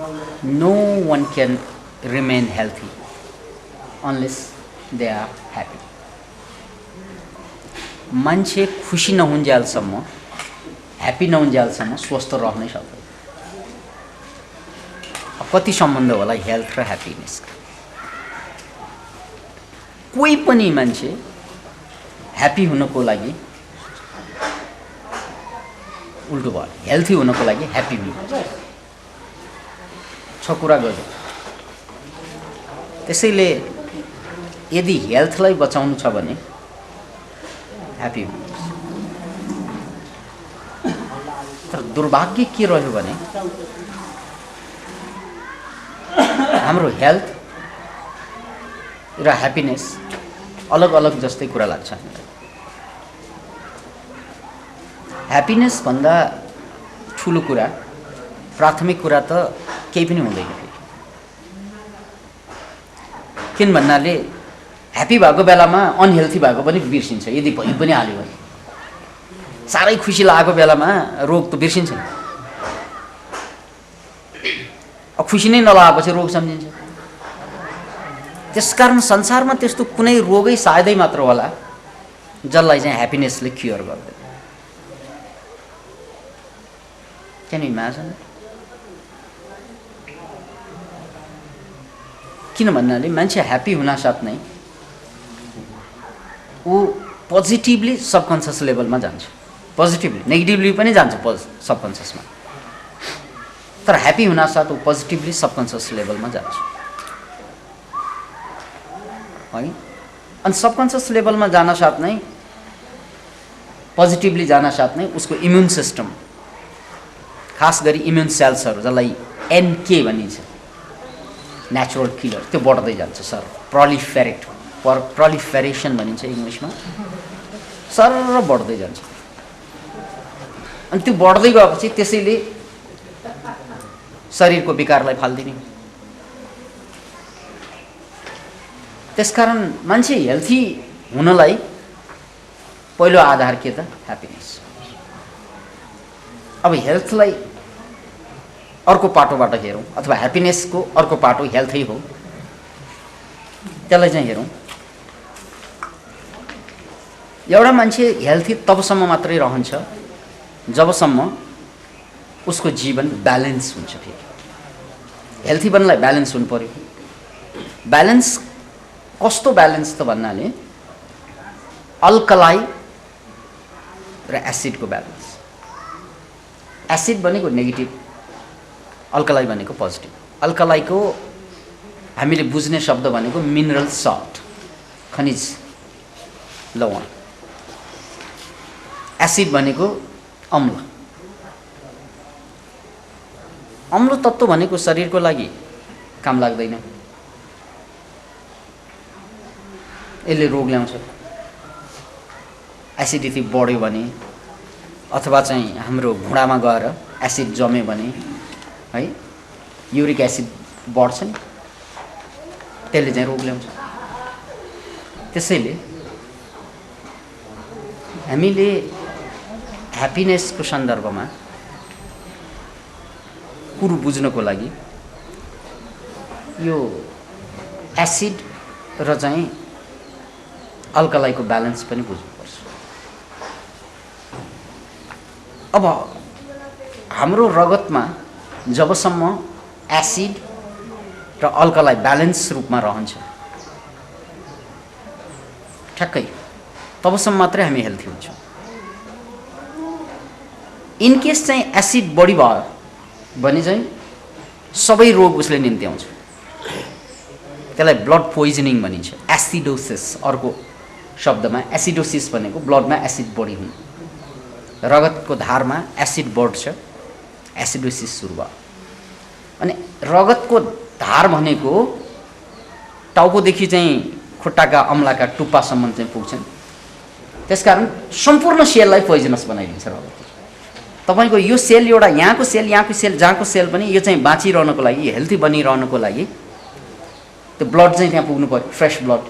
No one can remain healthy unless they are happy. मान्छे खुसी नहुन्जेलसम्म, happy नहुन्जेलसम्म स्वस्थ रहनै सक्दैन। कति सम्बन्ध होला हेल्थ र ह्याप्पिनेस। कोही पनि मान्छे ह्याप्पी हुनको लागि उल्टो भयो, हेल्थी हुनको लागि ह्याप्पी हुनुपर्छ। छ कुरा गर्यो। त्यसैले यदि हेल्थलाई बचाउनु छ भने ह्याप्पी हुनुपर्छ। तर दुर्भाग्य के रह्यो भने हाम्रो हेल्थ र ह्याप्पिनेस अलग अलग जस्तै कुरा लाग्छ। ह्याप्पिनेस भन्दा ठुलो कुरा, प्राथमिक कुरा त केही पनि हुँदैन। किन भन्नाले ह्याप्पी भएको बेलामा अनहेल्थी भएको पनि बिर्सिन्छ। यदि भइ पनि हाल्यो भने साह्रै खुसी लागेको बेलामा रोग त बिर्सिन्छ नि। अब खुसी नै नलागेपछि रोग सम्झिन्छ। त्यसकारण संसारमा त्यस्तो कुनै रोगै सायदै मात्र होला जसलाई चाहिँ ह्याप्पिनेसले क्योर गर्दैन। Can you imagine? किन भन्नाले मान्छे ह्याप्पी हुनासाथ नै ऊ पोजिटिभली सबकन्सियस लेभलमा जान्छ। पोजिटिभली, नेगेटिभली पनि जान्छ सबकन्सियसमा। तर ह्याप्पी हुनासाथ ऊ पोजिटिभली सबकन्सियस लेभलमा जान्छ है। अनि सबकन्सियस लेभलमा जान साथ नै, पोजिटिभली जान साथ नै उसको इम्युन सिस्टम, खास गरी इम्युन सेल्सहरू जसलाई एनके भनिन्छ, नेचुरल किलर, त्यो बढ्दै जान्छ सर। प्रोलिफेरेसन भनिन्छ इङ्ग्लिसमा। सर बढ्दै जान्छ। अनि त्यो बढ्दै गएपछि त्यसैले शरीरको विकारलाई फाल्दिने। त्यसकारण मान्छे हेल्थी हुनलाई पहिलो आधार के त? ह्याप्पिनेस। अब हेल्थलाई अर्को पाटोबाट हेरौँ, अथवा ह्याप्पिनेसको अर्को पाटो हेल्थै हो, त्यसलाई चाहिँ हेरौँ। एउटा मान्छे हेल्थी तबसम्म मात्रै रहन्छ जबसम्म उसको जीवन ब्यालेन्स हुन्छ। फेरि हेल्थी बन्नलाई ब्यालेन्स हुनु पर्यो। ब्यालेन्स कस्तो ब्यालेन्स त भन्नाले अल्कलाई र एसिडको ब्यालेन्स। एसिड भनेको नेगेटिभ, अल्कलाई भनेको पोजिटिभ। अल्कलाईको हामीले बुझ्ने शब्द भनेको मिनरल सल्ट, खनिज लवण। एसिड भनेको अम्ल। अम्ल तत्त्व भनेको शरीरको लागि काम लाग्दैन, यसले रोग ल्याउँछ। एसिडिटी बढ्यो भने अथवा चाहिँ हाम्रो घुँडामा गएर एसिड जम्यो भने है, युरिक एसिड बढ्छ नि, त्यसले चाहिँ रोग ल्याउँछ। त्यसैले हामीले ह्याप्पिनेसको सन्दर्भमा कुरो बुझ्नको लागि यो एसिड र चाहिँ अल्कलाईको ब्यालेन्स पनि बुझ्नुपर्छ। अब हाम्रो रगतमा जबसम्म एसिड र अल्कलाई ब्यालेन्स रूपमा रहन्छ ठ्याक्कै तबसम्म मात्रै हामी हेल्थी हुन्छौँ। इनकेस चाहिँ एसिड बढी भयो भने चाहिँ सबै रोग उसले निम्त्याउँछ। त्यसलाई ब्लड पोइजनिङ भनिन्छ, एसिडोसिस। अर्को शब्दमा एसिडोसिस भनेको ब्लडमा एसिड बढी हुनु, रगतको धारमा एसिड बढ्छ, एसिडोसिस सुरु भयो। अनि रगतको धार भनेको टाउकोदेखि चाहिँ खुट्टाका अम्लाका टुप्पासम्म चाहिँ पुग्छन्। त्यसकारण सम्पूर्ण सेललाई पोइजनस बनाइदिन्छ रगतले। तपाईको यो सेल एउटा यहाँको सेल जहाँको सेल पनि यो चाहिँ बाँचिरहनको लागि, हेल्थी बनिरहनको लागि त्यो ब्लड चाहिँ त्यहाँ पुग्नु पर्यो, फ्रेस ब्लड।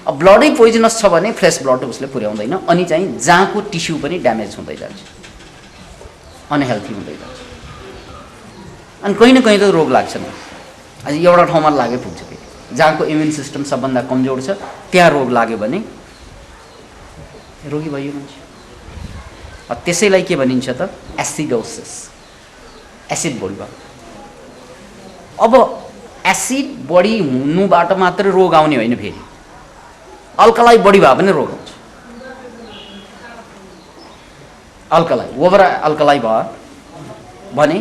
अब ब्लडै पोइजनस छ भने फ्रेस ब्लड उसले पुर्याउँदैन, अनि चाहिँ जहाँको टिस्यु पनि ड्यामेज हुँदै जान्छ, अनहेल्थी हुँदै जान्छ। अनि कहीँ न कहीँ त रोग लाग्छ नि। अझ एउटा ठाउँमा लागै पुग्छ कि जहाँको इम्युन सिस्टम सबभन्दा कमजोर छ त्यहाँ रोग लाग्यो भने रोगी भयो मान्छे। त्यसैलाई के भनिन्छ त? एसिडोसिस, एसिड बढी भयो। अब एसिड बढी हुनुबाट मात्र रोग आउने होइन, फेरि अल्कलाई बढी भए पनि रोग आउँछ। अल्कलाई, ओभर अल्कलाई भयो भने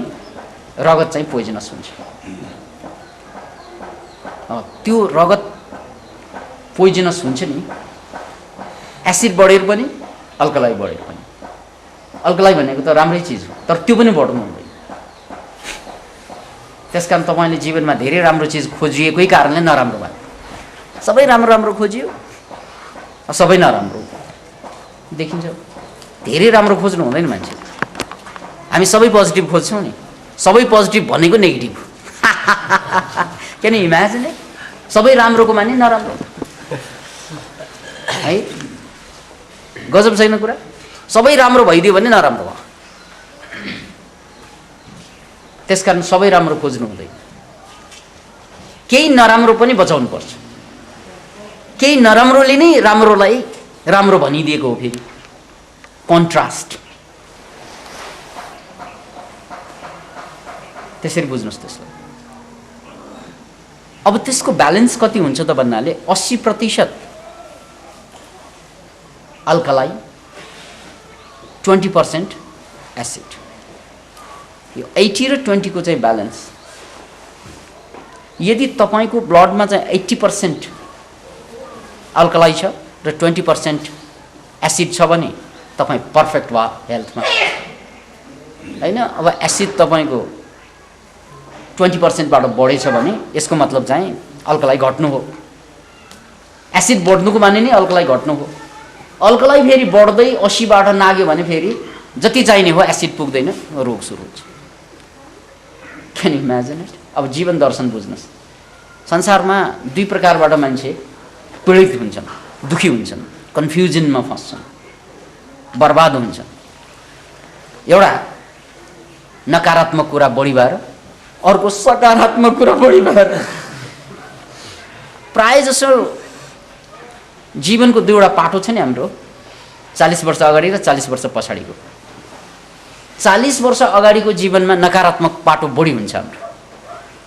रगत चाहिँ पोइजनस हुन्छ। त्यो रगत पोइजनस हुन्छ नि, एसिड बढेर पनि अल्कलाई बढेर पनि। अल्कलाई भनेको त राम्रै चिज हो, तर त्यो पनि बढ्नु हुँदैन। त्यसकारण तपाईँले जीवनमा धेरै राम्रो चिज खोजिएकै कारणले नराम्रो भयो। सबै राम्रो राम्रो खोजियो, सबै नराम्रो देखिन्छ। धेरै राम्रो खोज्नु हुँदैन मान्छे। हामी सबै पोजिटिभ खोज्छौँ नि, सबै पोजिटिभ भनेको negative. Can you imagine it? सबै राम्रोको माने नराम्रो है, गजब छैन कुरा? सबै राम्रो भइदियो भने नराम्रो भयो। त्यसकारण सबै राम्रो खोज्नु हुँदैन, केही नराम्रो पनि बचाउनु पर्छ। केही नराम्रोले नै राम्रोलाई राम्रो भनिदिएको हो। फेरि कन्ट्रास्ट, त्यसरी बुझ्नुहोस् त्यसलाई। अब त्यसको ब्यालेन्स कति हुन्छ त भन्नाले 80% अल्कलाई, 20% एसिड। यो 80 र 20 को चाहिँ ब्यालेन्स। यदि तपाईको ब्लडमा चाहिँ 80% अल्कलाई छ र 20% एसिड छ भने तपाई पर्फेक्ट भयो हेल्थमा, हैन? अब एसिड तपाईको 20% बाट बढेछ भने यसको मतलब चाहिँ अल्कलाई घट्नु हो। एसिड बढ्नुको माने नै अल्कलाई घट्नु हो। अल्कलाई फेरि बढ्दै 80 बाट नाग्यो भने फेरि जति चाहिने हो एसिड पुग्दैन, रोग सुरु हुन्छ। Can you imagine it? अब जीवन दर्शन बुझ्नुहोस्। संसारमा दुई प्रकारबाट मान्छे पीडित हुन्छन्, दुखी हुन्छन्, कन्फ्युजनमा फस्छन्, बर्बाद हुन्छन्। एउटा नकारात्मक कुरा बढी भएर, अर्को सकारात्मक कुरा बढी भएर। प्राय जसो जीवनको दुईवटा पाटो छ नि हाम्रो, 40 वर्ष अगाडि र 40 वर्ष पछाडिको। 40 वर्ष अगाडिको जीवनमा नकारात्मक पाटो बढी हुन्छ हाम्रो।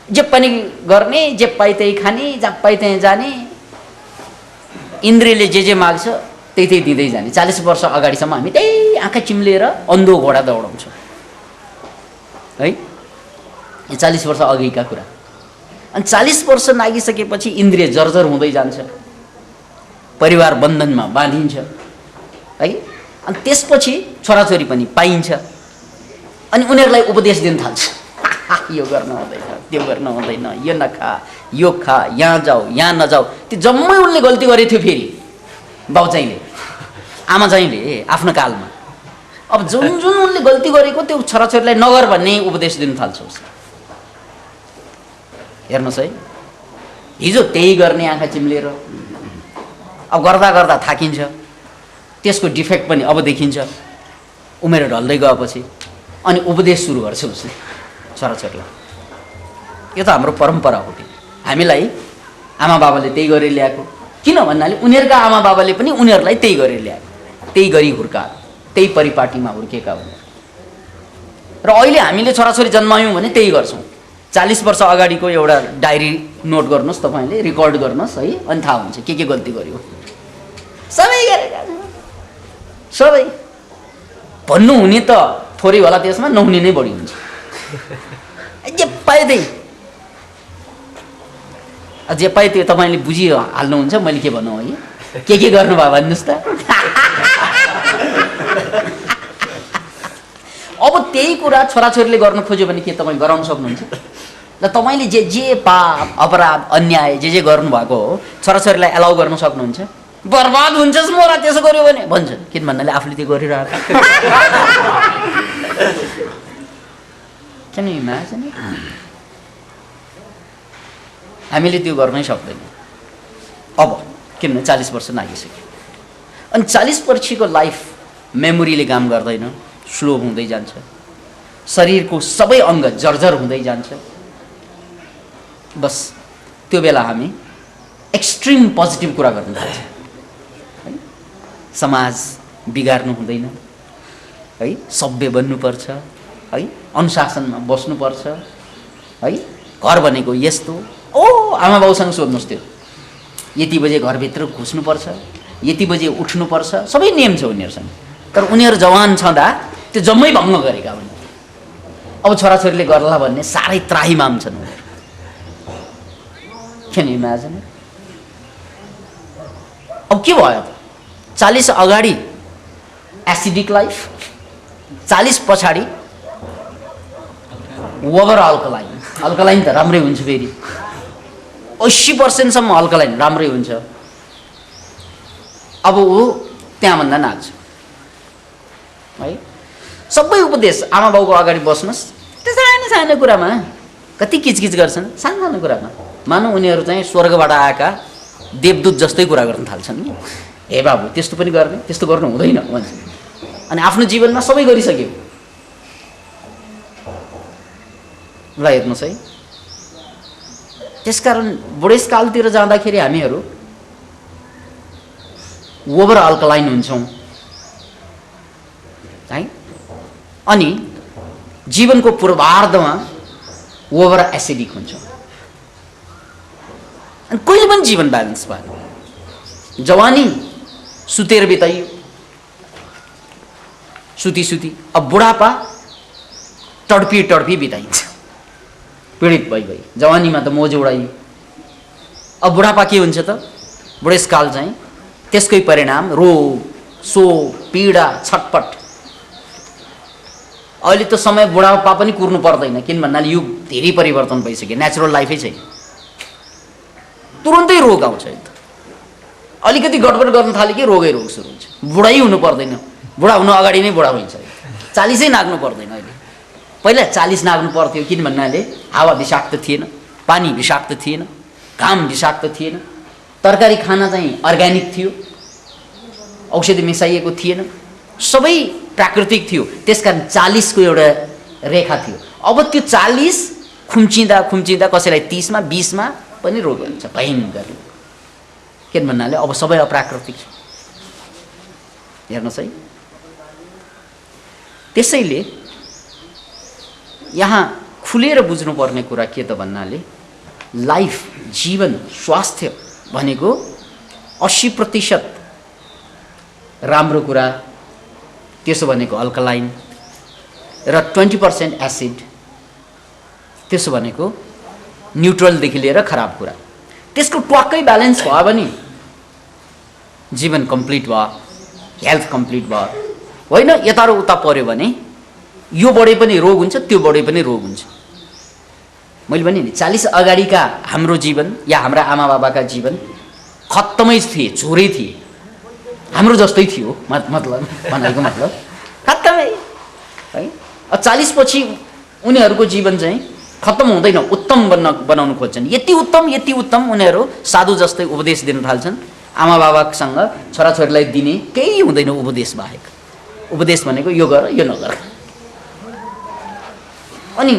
जे पनि गर्ने, जे पाइ त्यही खाने, जहाँ पाइ त्यहीँ जाने, इन्द्रियले जे माग्छ त्यही त्यही दिँदै जाने। 40 वर्ष अगाडिसम्म हामी त्यही आँखा चिम्लेर अन्धो घोडा दौडाउँछौँ है। यो 40 वर्ष अघिका कुरा। अनि 40 वर्ष नागिसकेपछि इन्द्रिय जर्जर हुँदै जान्छ, परिवार बन्धनमा बाँधिन्छ है। अनि त्यसपछि छोराछोरी पनि पाइन्छ, अनि उनीहरूलाई उपदेश दिन थाल्छ। यो गर्न हुँदैन, त्यो गर्न हुँदैन, यो नखा, यो खा, यहाँ जाऊ, यहाँ नजाऊ। त्यो जम्मै उनले गल्ती गरेको थियो फेरि बाउ चाहिँले, आमा चाहिँले आफ्नो कालमा। अब जुन जुन उनले गल्ती गरेको त्यो छोराछोरीलाई नगर भन्ने उपदेश दिन थाल्छ उसले। हेर्नुहोस् है, हिजो त्यही गर्ने आँखा चिम्लेर अब गर्दा गर्दा थाकिन्छ। त्यसको डिफेक्ट पनि अब देखिन्छ उमेर ढल्दै गएपछि। अनि उपदेश सुरु गर्छ उसले छोराछोरीलाई। यो त हाम्रो परम्परा हो। हामीलाई आमा बाबाले त्यही गरेर ल्याएको। किन भन्नाले उनीहरूका आमा बाबाले पनि उनीहरूलाई त्यही गरेर ल्याएको, त्यही गरी हुर्का, त्यही परिपाटीमा हुर्केका हुन्। र अहिले हामीले छोराछोरी जन्मायौँ भने त्यही गर्छौँ। 40 वर्ष अगाडिको एउटा डायरी नोट गर्नुहोस्, तपाईँले रेकर्ड गर्नुहोस् है, अनि थाहा हुन्छ के गल्ती गर्यो। सबै गरेका सबै भन्नु हुने त थोरै होला, त्यसमा नहुने नै बढी हुन्छ। जे पाए त्यही, जे पाए त्यो तपाईँले बुझिहाल्नुहुन्छ मैले के भनौँ है। के गर्नुभयो भन्नुहोस् त। अब त्यही कुरा छोराछोरीले गर्न खोज्यो भने के तपाईँ गराउन सक्नुहुन्छ? ल तपाईँले जे पाप अपराध अन्याय जे गर्नुभएको हो छोराछोरीलाई एलाउ गर्न सक्नुहुन्छ? बर्बाद हुन्छस् मोरा त्यसो गर्यो भने भन्छन्। किन भन्नाले आफूले त्यो गरिरहेको। Can you imagine it? हामीले त्यो गर्नै सक्दैनौँ अब, किनभने 40 वर्ष नागिसक्यो। अनि 40 वर्षको लाइफ मेमोरीले काम गर्दैन, स्लो हुँदै जान्छ। शरीरको सबै अङ्ग जर्जर हुँदै जान्छ। बस त्यो बेला हामी एक्सट्रिम पोजिटिभ कुरा गर्न थाल्छौँ है। समाज बिगार्नु हुँदैन है, सभ्य बन्नुपर्छ है, अनुशासनमा बस्नुपर्छ है, घर भनेको यस्तो। ओ आमा बाउसँग सोध्नुहोस्, त्यो यति बजे घरभित्र घुस्नुपर्छ, यति बजे उठ्नुपर्छ, सबै नियम छ उनीहरूसँग। तर उनीहरू जवान छँदा त्यो जम्मै भङ्ग गरेका हुन्। अब छोराछोरीले गर्ला भन्ने साह्रै त्राहिमाम छन् उनीहरू। Can you imagine? अब के भयो त? 40 अगाडि एसिडिक लाइफ, 40 पछाडि ओभर अल्कलाइन। अल्कलाइन त राम्रै हुन्छ, फेरि 80% सम्म अल्कलाइन राम्रै हुन्छ। अब ऊ त्यहाँभन्दा नाच्छ है। सबै उपदेश आमा बाउको अगाडि बस्नुहोस्, त्यो सानो सानो कुरामा कति किचकिच गर्छन्, सानो सानो कुरामा मानौ उनीहरू चाहिँ स्वर्गबाट आएका देवदूत जस्तै कुरा गर्न थाल्छन्। हे बाबु त्यस्तो पनि गर्ने, त्यस्तो गर्नु हुँदैन भन्छ। अनि आफ्नो जीवनमा सबै गरिसक्यो। ल हेर्नुहोस् है, त्यसकारण बुढेसकालतिर जाँदाखेरि हामीहरू ओभर अल्कलाइन हुन्छौँ है। अनि जीवनको पूर्वार्धमा ओभर एसिडिक हुन्छौँ। अनि कहिले पनि जीवन ब्यालेन्स भएन। जवानी सुतेर बिताइयो, सुती सुती। अब बुढापा तडपी तडपी बिताइन्छ, पीडित भई भई। जवानीमा त मोज उडाइयो। अब बुढापा के हुन्छ त? बुढेसकाल चाहिँ त्यसकै परिणाम रोग, शोक, पीडा, छटपट। अहिले त समय बुढापा पनि कुर्नु पर्दैन, किन भन्नाले युग धेरै परिवर्तन भइसक्यो। नेचुरल लाइफै छैन, तुरुन्तै रोग आउँछ। अलिकति गडबड गर्न थाल्यो कि रोगै रोग सुरु हुन्छ। बुढै हुनु पर्दैन, बुढा हुनु अगाडि नै बुढा हुन्छ। 40 नाग्नु पर्दैन अहिले। पहिला 40 नाग्नु पर्थ्यो, किन भन्नाले हावा विषाक्त थिएन, पानी विषाक्त थिएन, घाम विषाक्त थिएन, तरकारी खाना चाहिँ अर्ग्यानिक थियो, औषधि मिसाइएको थिएन, सबै प्राकृतिक थियो। त्यसकारण 40 को एउटा रेखा थियो। अब त्यो 40 खुम्चिँदा खुम्चिँदा कसैलाई 30 मा 20 मा पनि रोग हुन्छ भयङ्कर। किन भन्नाले अब सबै अप्राकृतिक। हेर्नुहोस् है, त्यसैले यहाँ खुलेर बुझ्नुपर्ने कुरा के त भन्नाले लाइफ, जीवन, स्वास्थ्य भनेको 80% राम्रो कुरा, त्यसो भनेको अल्कलाइन, र 20% एसिड, त्यसो भनेको न्युट्रलदेखि लिएर खराब कुरा। त्यसको ट्वाक्कै ब्यालेन्स भयो भने जीवन कम्प्लिट भयो, हेल्थ कम्प्लिट भयो। होइन यता र उता पर्यो भने यो बढे पनि रोग हुन्छ, त्यो बढे पनि रोग हुन्छ। मैले भने नि 40 अगाडिका हाम्रो जीवन या हाम्रा आमा बाबाका जीवन खत्तमै थिए, झोरै थिए, हाम्रो जस्तै थियो। मतलब भनेको मतलब खत्तमै है। 40 पछि उनीहरूको जीवन चाहिँ खत्तम हुँदैन, उत्तम बनाउन खोज्छन्। यति उत्तम उनीहरू साधु जस्तै उपदेश दिन थाल्छन्। आमा बाबासँग छोराछोरीलाई दिने केही हुँदैन उपदेश बाहेक। उपदेश भनेको यो गर, यो नगर। अनि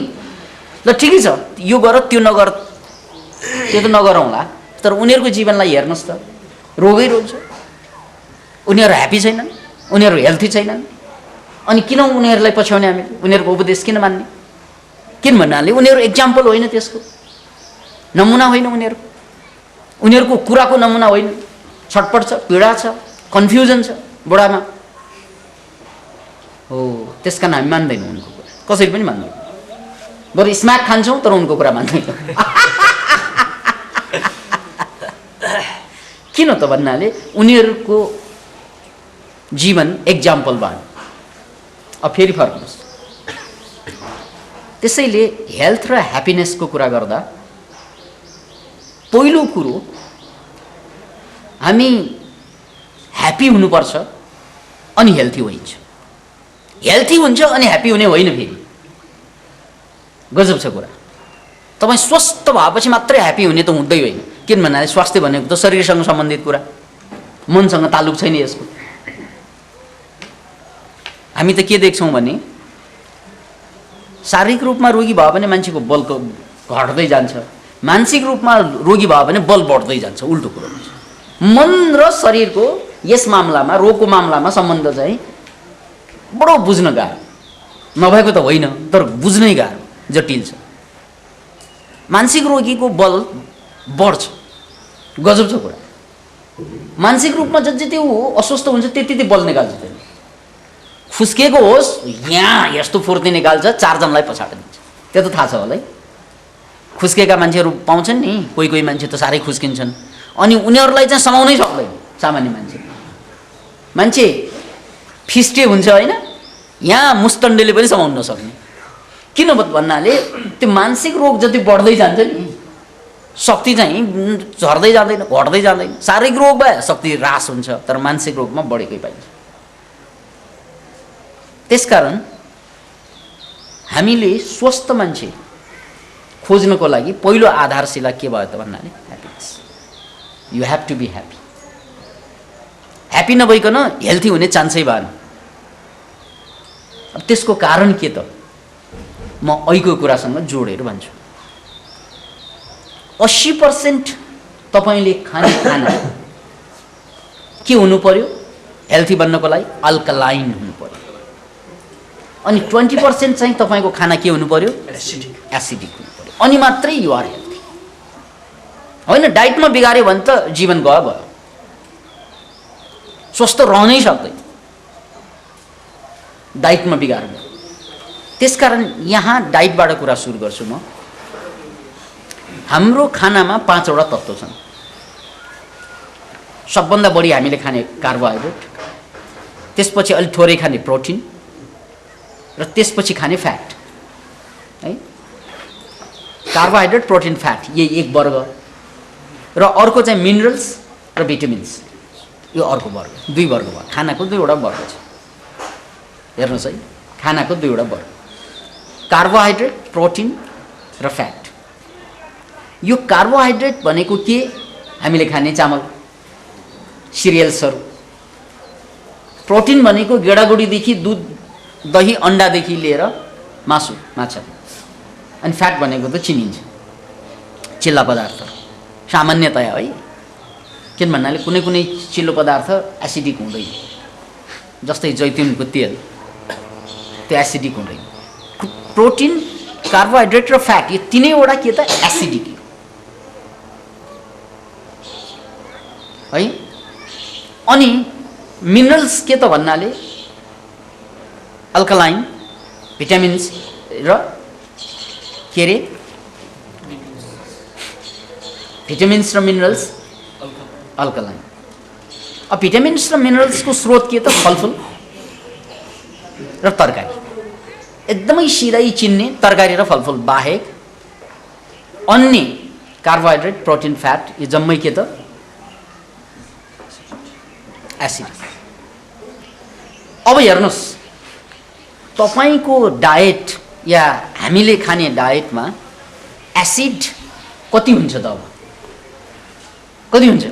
ल ठिकै छ, यो गर त्यो नगर, त्यो त नगरौँला। तर उनीहरूको जीवनलाई हेर्नुहोस् त, रोगै रोग छ। उनीहरू ह्याप्पी छैनन्, उनीहरू हेल्थी छैनन्। अनि किन उनीहरूलाई पछ्याउने हामीले? उनीहरूको उपदेश किन मान्ने? किन भन्नाले उनीहरू एक्जाम्पल होइन, त्यसको नमुना होइन। उनीहरूको कुराको नमुना होइन। छटपट छ, पीडा छ, कन्फ्युजन छ बुढामा। हो, त्यसकारण हामी मान्दैनौँ उनको कुरा, कसैले पनि मान्दैनौँ। बरु स्म्याक खान्छौँ तर उनको कुरा मान्दैनौँ। किन त भन्नाले उनीहरूको जीवन एक्जाम्पल भयो। अब फेरि फर्कनुहोस्। त्यसैले हेल्थ र ह्याप्पिनेसको कुरा गर्दा पहिलो कुरो हामी ह्याप्पी हुनुपर्छ अनि हेल्थी हुन्छ। हेल्थी हुन्छ अनि ह्याप्पी हुने होइन। फेरि गजब छ कुरा। तपाईँ स्वस्थ भएपछि मात्रै ह्याप्पी हुने त हुँदै होइन। किन भन्नाले स्वास्थ्य भनेको त शरीरसँग सम्बन्धित कुरा, मनसँग तालुक छैन यसको। हामी त के देख्छौँ भने शारीरिक रूपमा रोगी भयो भने मान्छेको बल घट्दै जान्छ, मानसिक रूपमा रोगी भयो भने बल बढ्दै जान्छ, उल्टो कुरो हुन्छ। मन र शरीरको यस मामलामा, रोगको मामलामा सम्बन्ध चाहिँ बडो बुझ्न गाह्रो, नभएको त होइन तर बुझ्नै गाह्रो, जटिल छ। मानसिक रोगीको बल बढ्छ, गजब छ कुरा। मानसिक रूपमा जति ऊ अस्वस्थ हुन्छ त्यति बल निकाल्छ त्यसले। खुस्किएको होस् यहाँ यस्तो फुर्ती निकाल्छ, 4 जनलाई पछाडि दिन्छ। त्यो त थाहा छ होला है। खुस्केका मान्छेहरू पाउँछन् नि, कोही कोही मान्छे त साह्रै खुस्किन्छन्, अनि उनीहरूलाई चाहिँ समाउनै सक्दैन सामान्य मान्छे। मान्छे फिस्टे हुन्छ होइन, यहाँ मुस्तण्डेले पनि समाउन नसक्ने। किन भन्नाले त्यो मानसिक रोग जति बढ्दै जान्छ नि, शक्ति चाहिँ झर्दै जाँदैन, घट्दै जाँदैन। शारीरिक रोग भए शक्ति ह्रास हुन्छ, तर मानसिक रोगमा बढेकै पाइन्छ। त्यसकारण हामीले स्वस्थ मान्छे खोज्नको लागि पहिलो आधारशिला के भयो त भन्नाले happiness. You have to be happy. Happy नभइकन हेल्थी हुने चान्सै भएन। अब त्यसको कारण के त म अहिलेको कुरासँग जोडेर भन्छु। 80% तपाईले खाने खाना के हुनु पर्यो हेल्थी बन्नको लागि? अल्कलाइन हुनु पर्यो। अनि 20% चाहिँ तपाईको खाना के हुनु पर्यो? एसिडिक हुनु पर्यो। अनि मात्रै यु आर हेल्थी। होइन डाइटमा बिगार्यो भने त जीवन गयो भयो, स्वस्थ रहनै सक्दैन डाइटमा बिगार्यो। त्यसकारण यहाँ डाइटबाट कुरा सुरु गर्छु म। हाम्रो खानामा 5 वटा तत्त्व छन्। सबभन्दा बढी हामीले खाने कार्बोहाइड्रेट, त्यसपछि अलि थोरै खाने प्रोटिन, र त्यसपछि खाने फ्याट है। कार्बोहाइड्रेट, प्रोटिन, फ्याट यही एक वर्ग, र अर्को चाहिँ मिनरल्स र भिटामिन्स, यो अर्को वर्ग। 2 वर्ग भयो। खानाको 2 वटा वर्ग छ। हेर्नुहोस् है, खानाको 2 वटा वर्ग, कार्बोहाइड्रेट, प्रोटिन र फ्याट। यो कार्बोहाइड्रेट भनेको के? हामीले खाने चामल, सिरियल्सहरू। प्रोटिन भनेको गेडागुडीदेखि दुध, दही, अन्डादेखि लिएर मासु, माछा। अनि फ्याट भनेको त चिनिन्छ, चिल्ला पदार्थ सामान्यतया है। किन भन्नाले कुनै कुनै चिल्लो पदार्थ एसिडिक हुँदैन, जस्तै जैतुनको तेल, त्यो एसिडिक हुँदैन। प्रोटिन, कार्बोहाइड्रेट र फ्याट यो तीनैवटा के त एसिडिक है। अनि मिनरल्स के त भन्नाले अल्कलाइन, भिटामिन्स र के अरे भिटामिन्स र मिनरल्स अल्कलाइन। अब भिटामिन्स र मिनरल्सको स्रोत के त? फलफुल र तरकारी। एकदमै सिधै चिन्ने तरकारी र फलफुल बाहेक अन्य कार्बोहाइड्रेट, प्रोटिन, फ्याट यो जम्मै के त? एसिड। अब हेर्नुहोस्, तपाईको डायट या हामीले खाने डायटमा एसिड कति हुन्छ त? अब कति हुन्छ?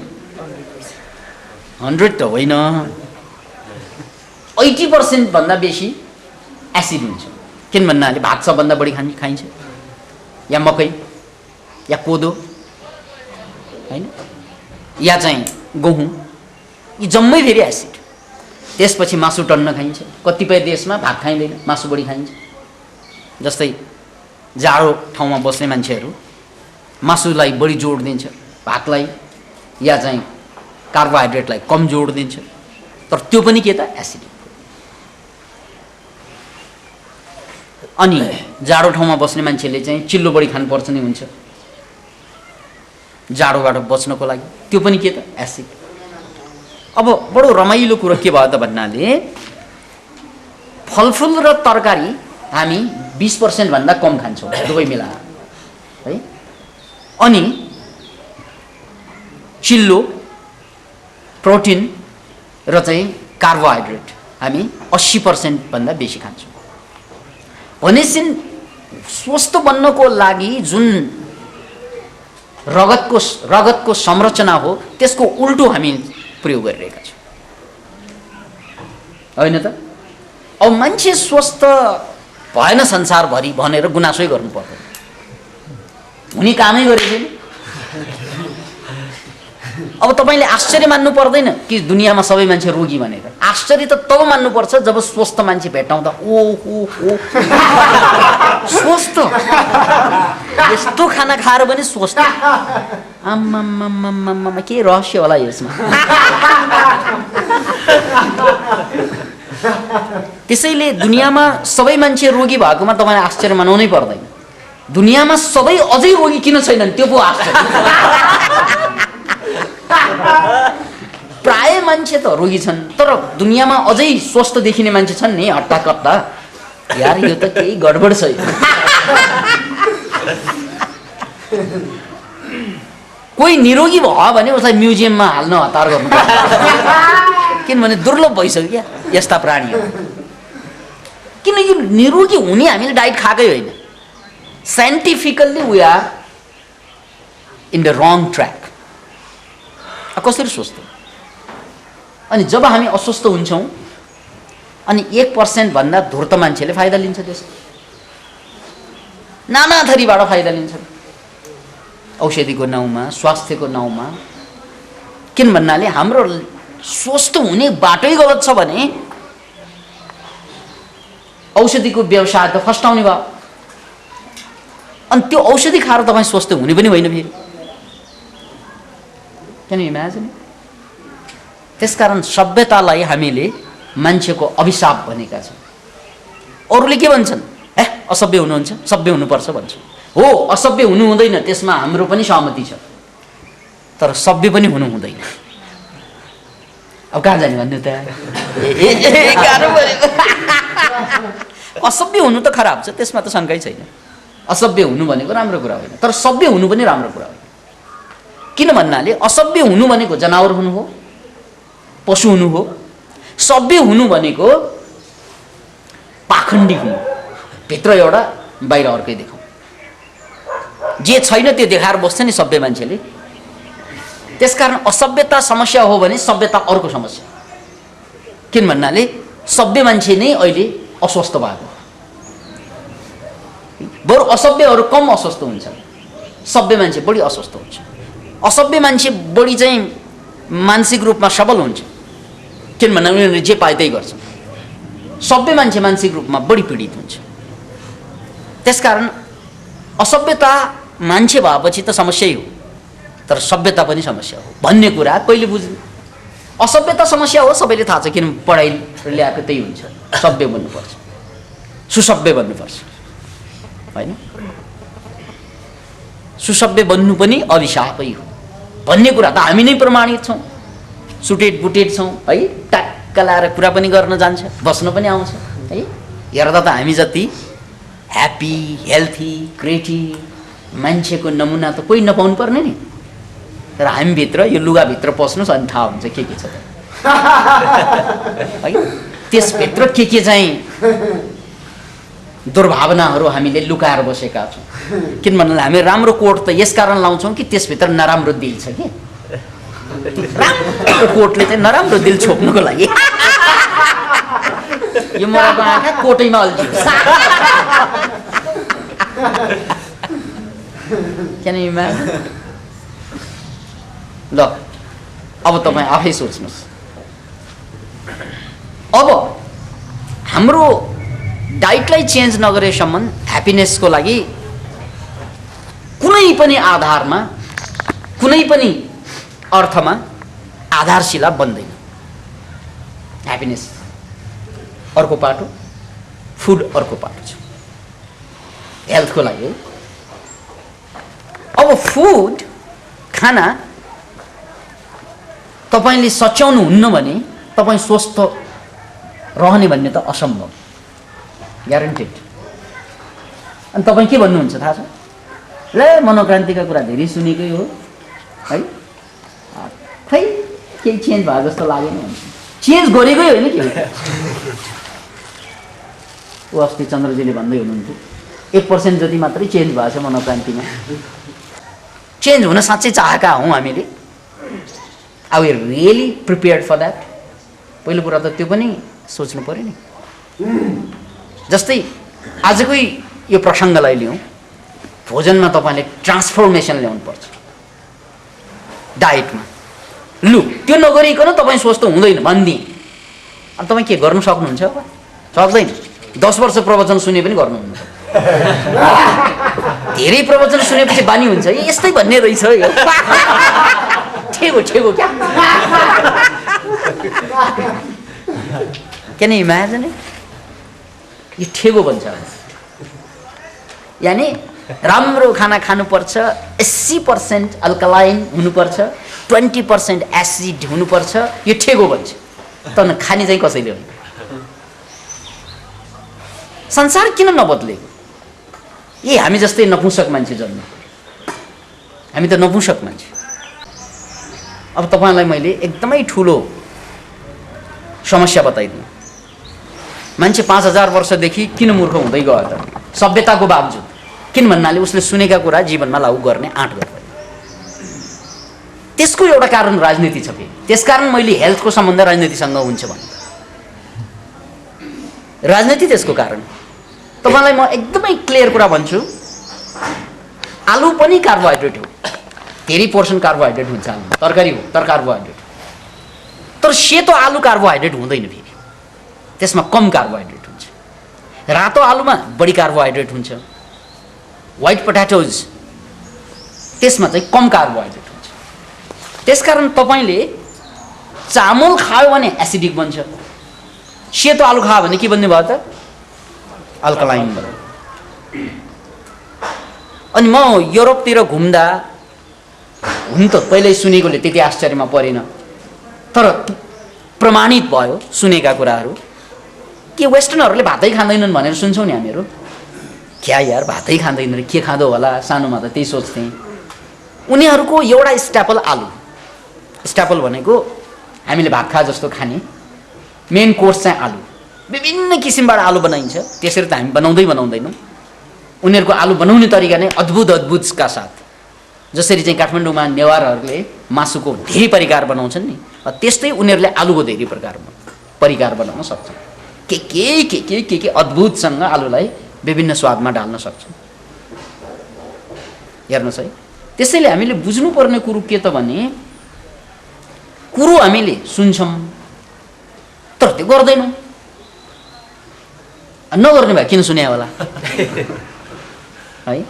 100 त होइन, 80% भन्दा बेसी एसिड हुन्छ। किन भन्नाले भात सबभन्दा बढी खाइन्छ, या मकै, या कोदो होइन, या चाहिँ गहुँ, यी जम्मै फेरि एसिड। त्यसपछि मासु टन्न खाइन्छ। कतिपय देशमा भात खाइँदैन, मासु बढी खाइन्छ। जस्तै जाडो ठाउँमा बस्ने मान्छेहरू मासुलाई बढी जोड दिन्छ, भातलाई या चाहिँ कार्बोहाइड्रेटलाई कम जोड दिन्छ। तर त्यो पनि के त? एसिड। अनि जाडो ठाउँमा बस्ने मान्छेले चाहिँ चिल्लो बढी खानुपर्छ नि हुन्छ जाडोबाट बच्नको लागि, त्यो पनि के त? एसिड। अब बडो रमाइलो कुरो के भयो त भन्नाले फलफुल र तरकारी हामी 20% भन्दा कम खान्छौँ दुवै मिलाएर है। अनि चिल्लो, प्रोटिन र चाहिँ कार्बोहाइड्रेट हामी 80% भन्दा बेसी खान्छौँ। भनेपछि स्वस्थ बन्नको लागि जुन रगतको संरचना हो त्यसको उल्टो हामी प्रयोग गरिरहेका छौँ होइन त? अब मान्छे स्वस्थ भएन संसारभरि भनेर गुनासै गर्नु पर्दैन। हुने कामै गरेको अब तपाईँले आश्चर्य मान्नु पर्दैन कि दुनियाँमा सबै मान्छे रोगी भनेर। आश्चर्य त तब मान्नुपर्छ जब स्वस्थ मान्छे भेट्टाउँदा ओ स्वस्थ, यस्तो खाना खाएर पनि स्वस्थ, आम्मामामामामा के रहस्य होला यसमा। त्यसैले दुनियाँमा सबै मान्छे रोगी भएकोमा तपाईँले आश्चर्य मानाउनै पर्दैन। दुनियाँमा सबै अझै रोगी किन छैनन् त्यो पो आश्चर्य। प्राय मान्छे त रोगी छन् तर दुनियाँमा अझै स्वस्थ देखिने मान्छे छन् नि हट्टा कट्टा। यार यो त केही गडबड छ। कोही निरोगी भयो भने उसलाई म्युजियममा हाल्न हतार गर्नु पर्छ, किनभने दुर्लभ भइसक्यो क्या यस्ता प्राणीहरू। किनकि निरोगी हुने हामीले डाइट खाएकै होइन। Scientifically we are in the wrong track. कसरी स्वस्थ? अनि जब हामी अस्वस्थ हुन्छौँ अनि 1% भन्दा धूर्त मान्छेले फाइदा लिन्छ, त्यसको नाना थरीबाट फाइदा लिन्छन् औषधिको नाउँमा, स्वास्थ्यको नाउँमा। किन भन्नाले हाम्रो स्वस्थ हुने बाटै गलत छ भने औषधिको व्यवसाय त फस्टाउने भयो। अनि त्यो औषधि खाएर तपाईँ स्वस्थ हुने पनि होइन फेरि। Can you imagine? त्यसकारण सभ्यतालाई हामीले मान्छेको अभिशाप भनेका छौँ। अरूले के भन्छन्? असभ्य हुनुहुन्छ, सभ्य हुनुपर्छ भन्छ। हो, असभ्य हुनु हुँदैन, त्यसमा हाम्रो पनि सहमति छ, तर सभ्य पनि हुनु हुँदैन। अब कहाँ जाने भन्नु त? असभ्य हुनु त खराब छ, त्यसमा त शङ्कै छैन। असभ्य हुनु भनेको राम्रो कुरा होइन, तर सभ्य हुनु पनि राम्रो कुरा होइन। किन भन्नाले असभ्य हुनु भनेको जनावर हुनु हो, पशु हुनु हो। सभ्य हुनु भनेको पाखण्डी हुनु, भित्र एउटा बाहिर अर्कै देखाउ। जे छैन त्यो देखाएर बस्छ नि सभ्य मान्छेले। त्यसकारण असभ्यता समस्या हो भने सभ्यता अर्को समस्या। किन भन्नाले सभ्य मान्छे नै अहिले अस्वस्थ भएको। बरु असभ्यहरू कम अस्वस्थ हुन्छन्, सभ्य मान्छे बढी अस्वस्थ हुन्छ। असभ्य मान्छे बढी चाहिँ मानसिक रूपमा सबल हुन्छ, किन भन्दा उनीहरूले जे पाए त्यही गर्छन्। सभ्य मान्छे मानसिक रूपमा बढी पीडित हुन्छ। त्यसकारण असभ्यता मान्छे भएपछि त समस्यै हो, तर सभ्यता पनि समस्या हो भन्ने कुरा कहिले बुझ्नु? असभ्यता समस्या हो सबैले थाहा छ, किन पढाइ ल्याएको त्यही हुन्छ। सभ्य बन्नुपर्छ, सुसभ्य बन्नुपर्छ, होइन? सुसभ्य बन्नु पनि अभिशापै हो भन्ने कुरा त हामी नै प्रमाणित छौँ। सुटेड बुटेड छौँ है, टक्क लाएर कुरा पनि गर्न जान्छ, बस्न पनि आउँछ है। हेर्दा त हामी जति ह्याप्पी, हेल्थी, क्रिएटिभ मान्छेको नमुना त कोही नपाउनु पर्ने नि। तर हामीभित्र यो लुगाभित्र पस्नुहोस् अनि थाहा हुन्छ के छ है। त्यसभित्र के चाहिँ दुर्भावनाहरू हामीले लुकाएर बसेका छौँ। किन भन्नाले हामी राम्रो कोट त यसकारण लाउँछौँ कि त्यसभित्र नराम्रो दिल छ कि। राम्रो कोटले चाहिँ नराम्रो दिल छोप्नुको लागि यो मराको आँखा कोटैमा अल्झियो। ल अब तपाईँ आफै सोच्नुहोस्। अब हाम्रो डाइटलाई चेन्ज नगरेसम्म ह्याप्पिनेसको लागि कुनै पनि आधारमा, कुनै पनि अर्थमा आधारशिला बन्दैन। ह्याप्पिनेस अर्को पाटो, फुड अर्को पाटो छ हेल्थको लागि। अब फुड खाना तपाईँले सच्याउनु हुन्न भने तपाईँ स्वस्थ रहने भन्ने त असम्भव, ग्यारेन्टेड। अनि तपाईँ के भन्नुहुन्छ थाहा छ? ल मनोक्रान्तिका कुरा धेरै सुनेकै हो है, खै केही चेन्ज भयो जस्तो लागेन। चेन्ज गरेकै होइन के? ऊ अस्ति चन्द्रजीले भन्दै हुनुहुन्थ्यो 1% जति मात्रै चेन्ज भएको छ मनोक्रान्तिमा। चेन्ज हुन साँच्चै चाहेका हौँ हामीले? Are we really prepared for that? पहिलो कुरा त त्यो पनि सोच्नु पऱ्यो नि। जस्तै आजकै यो प्रसङ्गलाई लिउँ, भोजनमा तपाईँले ट्रान्सफर्मेसन ल्याउनुपर्छ डायटमा। लु त्यो नगरिकन तपाईँ स्वस्थ हुँदैन भनिदिएँ, अब तपाईँ के गर्नु सक्नुहुन्छ? सक्दैन। 10 वर्ष प्रवचन सुने पनि गर्नुहुन्न। धेरै प्रवचन सुनेपछि बानी हुन्छ, यस्तै भन्ने रहेछ यो ठेगो ठेगो क्या। Can you imagine? यो ठेगो भन्छ। यानि राम्रो खाना खानुपर्छ, 80% अल्कलाइन हुनुपर्छ, 20% एसिड हुनुपर्छ, यो ठेगो भन्छ। तर खाने चाहिँ कसैले होइन। संसार किन नबदलेको? ए हामी जस्तै नपुंसक मान्छे जन्म, हामी त नपुंसक मान्छे। अब तपाईँलाई मैले एकदमै ठुलो समस्या बताइदिएँ। मान्छे 5000 वर्षदेखि किन मूर्ख हुँदै गयो त? सभ्यताको बावजुद। किन भन्नाले उसले सुनेका कुरा जीवनमा लागू गर्ने आँट गर्दैन। त्यसको एउटा कारण राजनीति छ फेरि। त्यसकारण मैले हेल्थको सम्बन्ध राजनीतिसँग हुन्छ भने राजनीति त्यसको कारण। तपाईँलाई म एकदमै क्लियर कुरा भन्छु, आलु पनि कार्बोहाइड्रेट हो, धेरै पोर्सन कार्बोहाइड्रेट हुन्छ आलुमा, तरकारी हो तर कार्बोहाइड्रेट। तर सेतो आलु कार्बोहाइड्रेट हुँदैन फेरि, त्यसमा कम कार्बोहाइड्रेट हुन्छ। रातो आलुमा बढी कार्बोहाइड्रेट हुन्छ। व्हाइट पोट्याटोज त्यसमा चाहिँ कम कार्बोहाइड्रेट हुन्छ। त्यसकारण तपाईँले चामल खायो भने एसिडिक बन्छ, सेतो आलु खायो भने के बन्ने भयो त? अल्कलाइन भयो। अनि म युरोपतिर घुम्दा, हुन त पहिल्यै सुनेकोले त्यति आश्चर्यमा परेन, तर प्रमाणित भयो सुनेका कुराहरू कि वेस्टर्नहरूले भातै खाँदैनन् भनेर सुन्छौँ नि हामीहरू। क्या यार भातै खाँदैन रे, के खाँदो होला? सानोमा त त्यही सोच्थेँ। उनीहरूको एउटा स्ट्यापल आलु, स्ट्यापल भनेको हामीले भात खा जस्तो खाने मेन कोर्स चाहिँ आलु। विभिन्न किसिमबाट आलु बनाइन्छ, त्यसरी त हामी बनाउँदैनौँ। उनीहरूको आलु बनाउने तरिका नै अद्भुत अद्भुतका साथ। जसरी चाहिँ काठमाडौँमा नेवारहरूले मासुको धेरै परिकार बनाउँछन् नि, त्यस्तै उनीहरूले आलुको धेरै परिकार बनाउन सक्छन्। के अद्भुतसँग आलुलाई विभिन्न स्वादमा डाल्न सक्छन्। हेर्नुहोस् है, त्यसैले हामीले बुझ्नुपर्ने कुरो के त भने, कुरो हामीले सुन्छौँ तर त्यो गर्दैनौँ। नगर्ने भए किन सुने होला है?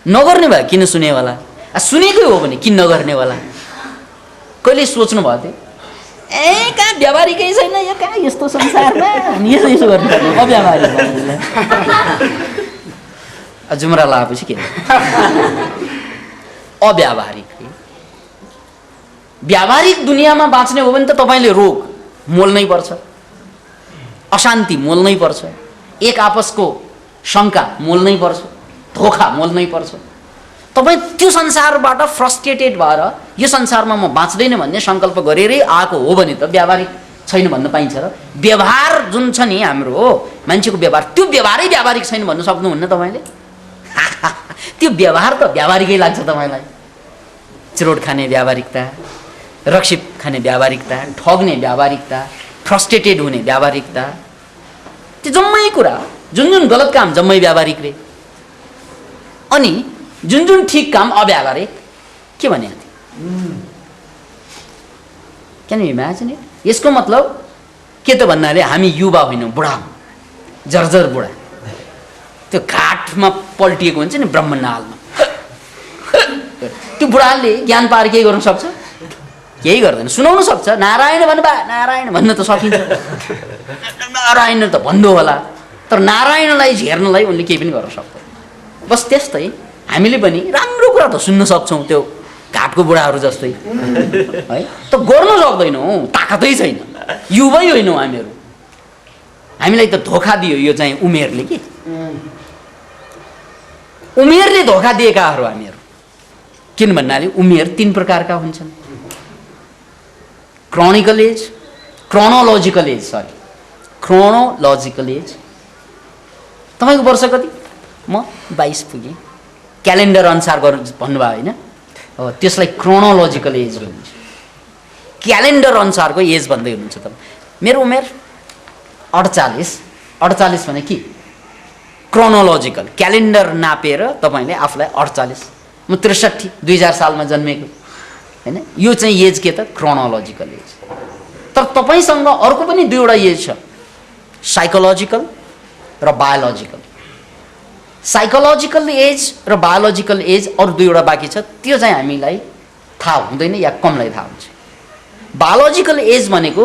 नगर्ने भए किन सुने होला? सुनेकै हो भने किन नगर्ने होला? कहिले सोच्नु भएको थियो ए कहाँ व्यावहारिकै छैन यो, कहाँ यस्तो संसारमा यसो गर्नुपर्ने अव्यावहारिक जुमरा लगाएपछि के अव्यावहारिक। व्यावहारिक दुनियाँमा बाँच्ने हो भने त तपाईँले रोग मोल्नै पर्छ, अशान्ति मोल्नै पर्छ, एक आपसको शङ्का मोल्नै पर्छ, धोखा मोल्नै पर्छ। तपाईँ त्यो संसारबाट फ्रस्ट्रेटेड भएर यो संसारमा म बाँच्दैन भन्ने सङ्कल्प गरेरै आएको हो भने त व्यावहारिक छैन भन्न पाइन्छ र? व्यवहार जुन छ नि हाम्रो मान्छेको व्यवहार, त्यो व्यवहारै व्यावहारिक छैन भन्न सक्नुहुन्न तपाईँले? त्यो व्यवहार त व्यावहारिकै लाग्छ तपाईँलाई। चिरोट खाने व्यावहारिकता, रक्सी खाने व्यावहारिकता, ठग्ने व्यावहारिकता, फ्रस्ट्रेटेड हुने व्यावहारिकता, त्यो जम्मै कुरा जुन जुन गलत काम जम्मै व्यावहारिक रे। अनि जुन जुन ठिक काम अव्यावहारिक। के भने क्यान यु इमेजिन इट? यसको मतलब के त भन्नाले हामी युवा होइनौँ, बुढा हौँ, जर्जर बुढा। त्यो घाटमा पल्टिएको हुन्छ नि ब्रह्मनालमा, त्यो बुढाले ज्ञान पाएर केही गर्नु सक्छ? केही गर्दैन। सुनाउन सक्छ, नारायण भन्नुभयो, नारायण भन्न त सकिन्छ, नारायण त भन्दो होला, तर नारायणलाई झेर्नलाई उनले केही पनि गर्न सक्दैन। बस त्यस्तै हामीले पनि राम्रो कुरा त सुन्न सक्छौँ, त्यो घाटको बुढाहरू जस्तै है, त गर्न सक्दैनौँ, ताकतै छैन, युवै होइनौँ हामीहरू। हामीलाई त धोका दियो यो चाहिँ उमेरले। के उमेरले धोका दिएकाहरू हामीहरू। किन भन्नाले उमेर 3 प्रकारका हुन्छन्, chronical age, chronological age, chronological age. तपाईँको वर्ष कति? म 22 पुगेँ, क्यालेन्डर अनुसार गर्नु भन्नुभयो होइन? हो, त्यसलाई क्रोनोलोजिकल एज भनिन्छ। क्यालेन्डर अनुसारको एज भन्दै हुनुहुन्छ तपाईँ। मेरो उमेर 48, 48 भने के क्रोनोलोजिकल क्यालेन्डर नापेर तपाईले आफूलाई 48 म 63 2000 सालमा जन्मेको हैन यो चाहिँ एज के त क्रोनोलोजिकल एज तर तपाईसँग अर्को पनि दुईवटा एज छ साइकोलोजिकल र बायोलोजिकल साइकोलोजिकल एज र बायोलोजिकल एज अरु दुईवटा बाँकी छ त्यो चाहिँ हामीलाई थाहा हुँदैन या कमलाई थाहा हुन्छ बायोलोजिकल एज भनेको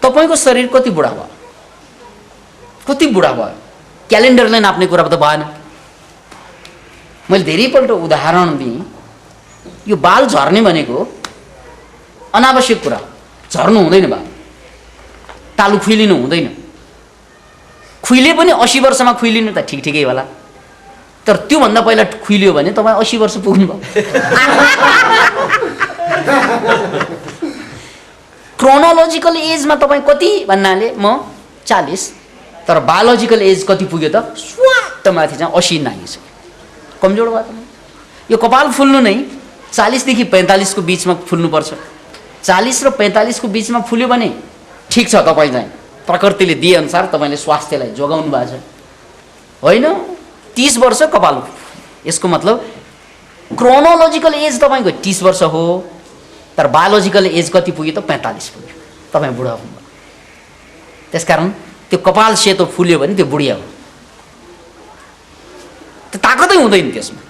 तपाईको शरीर कति बुढा भयो क्यालेन्डरले नाप्ने कुरा त भएन मैले धेरैपल्ट उदाहरण दिएँ यो बाल झर्ने भनेको अनावश्यक कुरा झर्नु हुँदैन बाल तालु खुइलिनु हुँदैन खुइले पनि 80 वर्षमा खुइलिनु त ठिकै होला तर त्यो भन्दा पहिला खुइलियो भने तपाई 80 वर्ष पुग्नु भयो क्रोनोलोजिकल एजमा तपाई कति भन्नाले म 40 तर बायोलोजिकल एज कति पुग्यो त स्वाट माथि चाहिँ 80 नागिसक्यो कमजोर भयो यो कपाल फुल्नु नै 40 देखि 45 को बीचमा फुल्नु पर्छ 40 र 45 को बीचमा फुल्यो भने ठीक छ तपाई चाहिँ प्रकृतिले दिए अनुसार तपाईले स्वास्थ्यलाई जोगाउनु भएको छ होइन 30 वर्ष कपाल यसको मतलब क्रोनोलोजिकल एज तपाईको 30 वर्ष हो तर बायोलोजिकल एज कति पुग्यो त 45 पुग्यो तपाई बुढा हुनुभयो त्यसकारण त्यो कपाल सेतो फुल्यो भने त्यो बुढिया हो त्यो ताकतै हुँदैन त्यसमा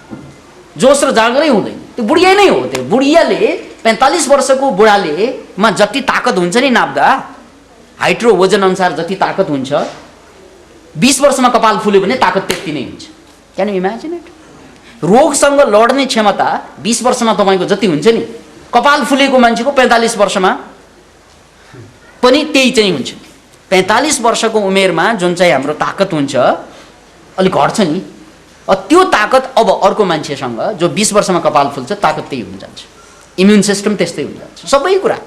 जोश र जागरै हुँदैन त्यो बुढिया नै हो त्यो बुढियाले 45 वर्षको बुढाले मा जति ताकत हुन्छ नि नाप्दा हाइट र वजन अनुसार जति ताकत हुन्छ 20 वर्षमा कपाल फुल्यो भने ताकत त्यति नै हुन्छ क्यान यु इमेजिन इट रोगसँग लड्ने क्षमता 20 वर्षमा तपाईको जति हुन्छ नि कपाल फुलेको मान्छेको 45 वर्षमा पनि त्यही चाहिँ हुन्छ 45 वर्षको उमेरमा जुन चाहिँ हाम्रो ताकत हुन्छ अलि घट्छ नि त्यो ताकत अब अर्को मान्छेसँग जो 20 वर्षमा कपाल फुल्छ ताकत त्यही हुन जान्छ इम्युन सिस्टम त्यस्तै हुन जान्छ सबै कुरा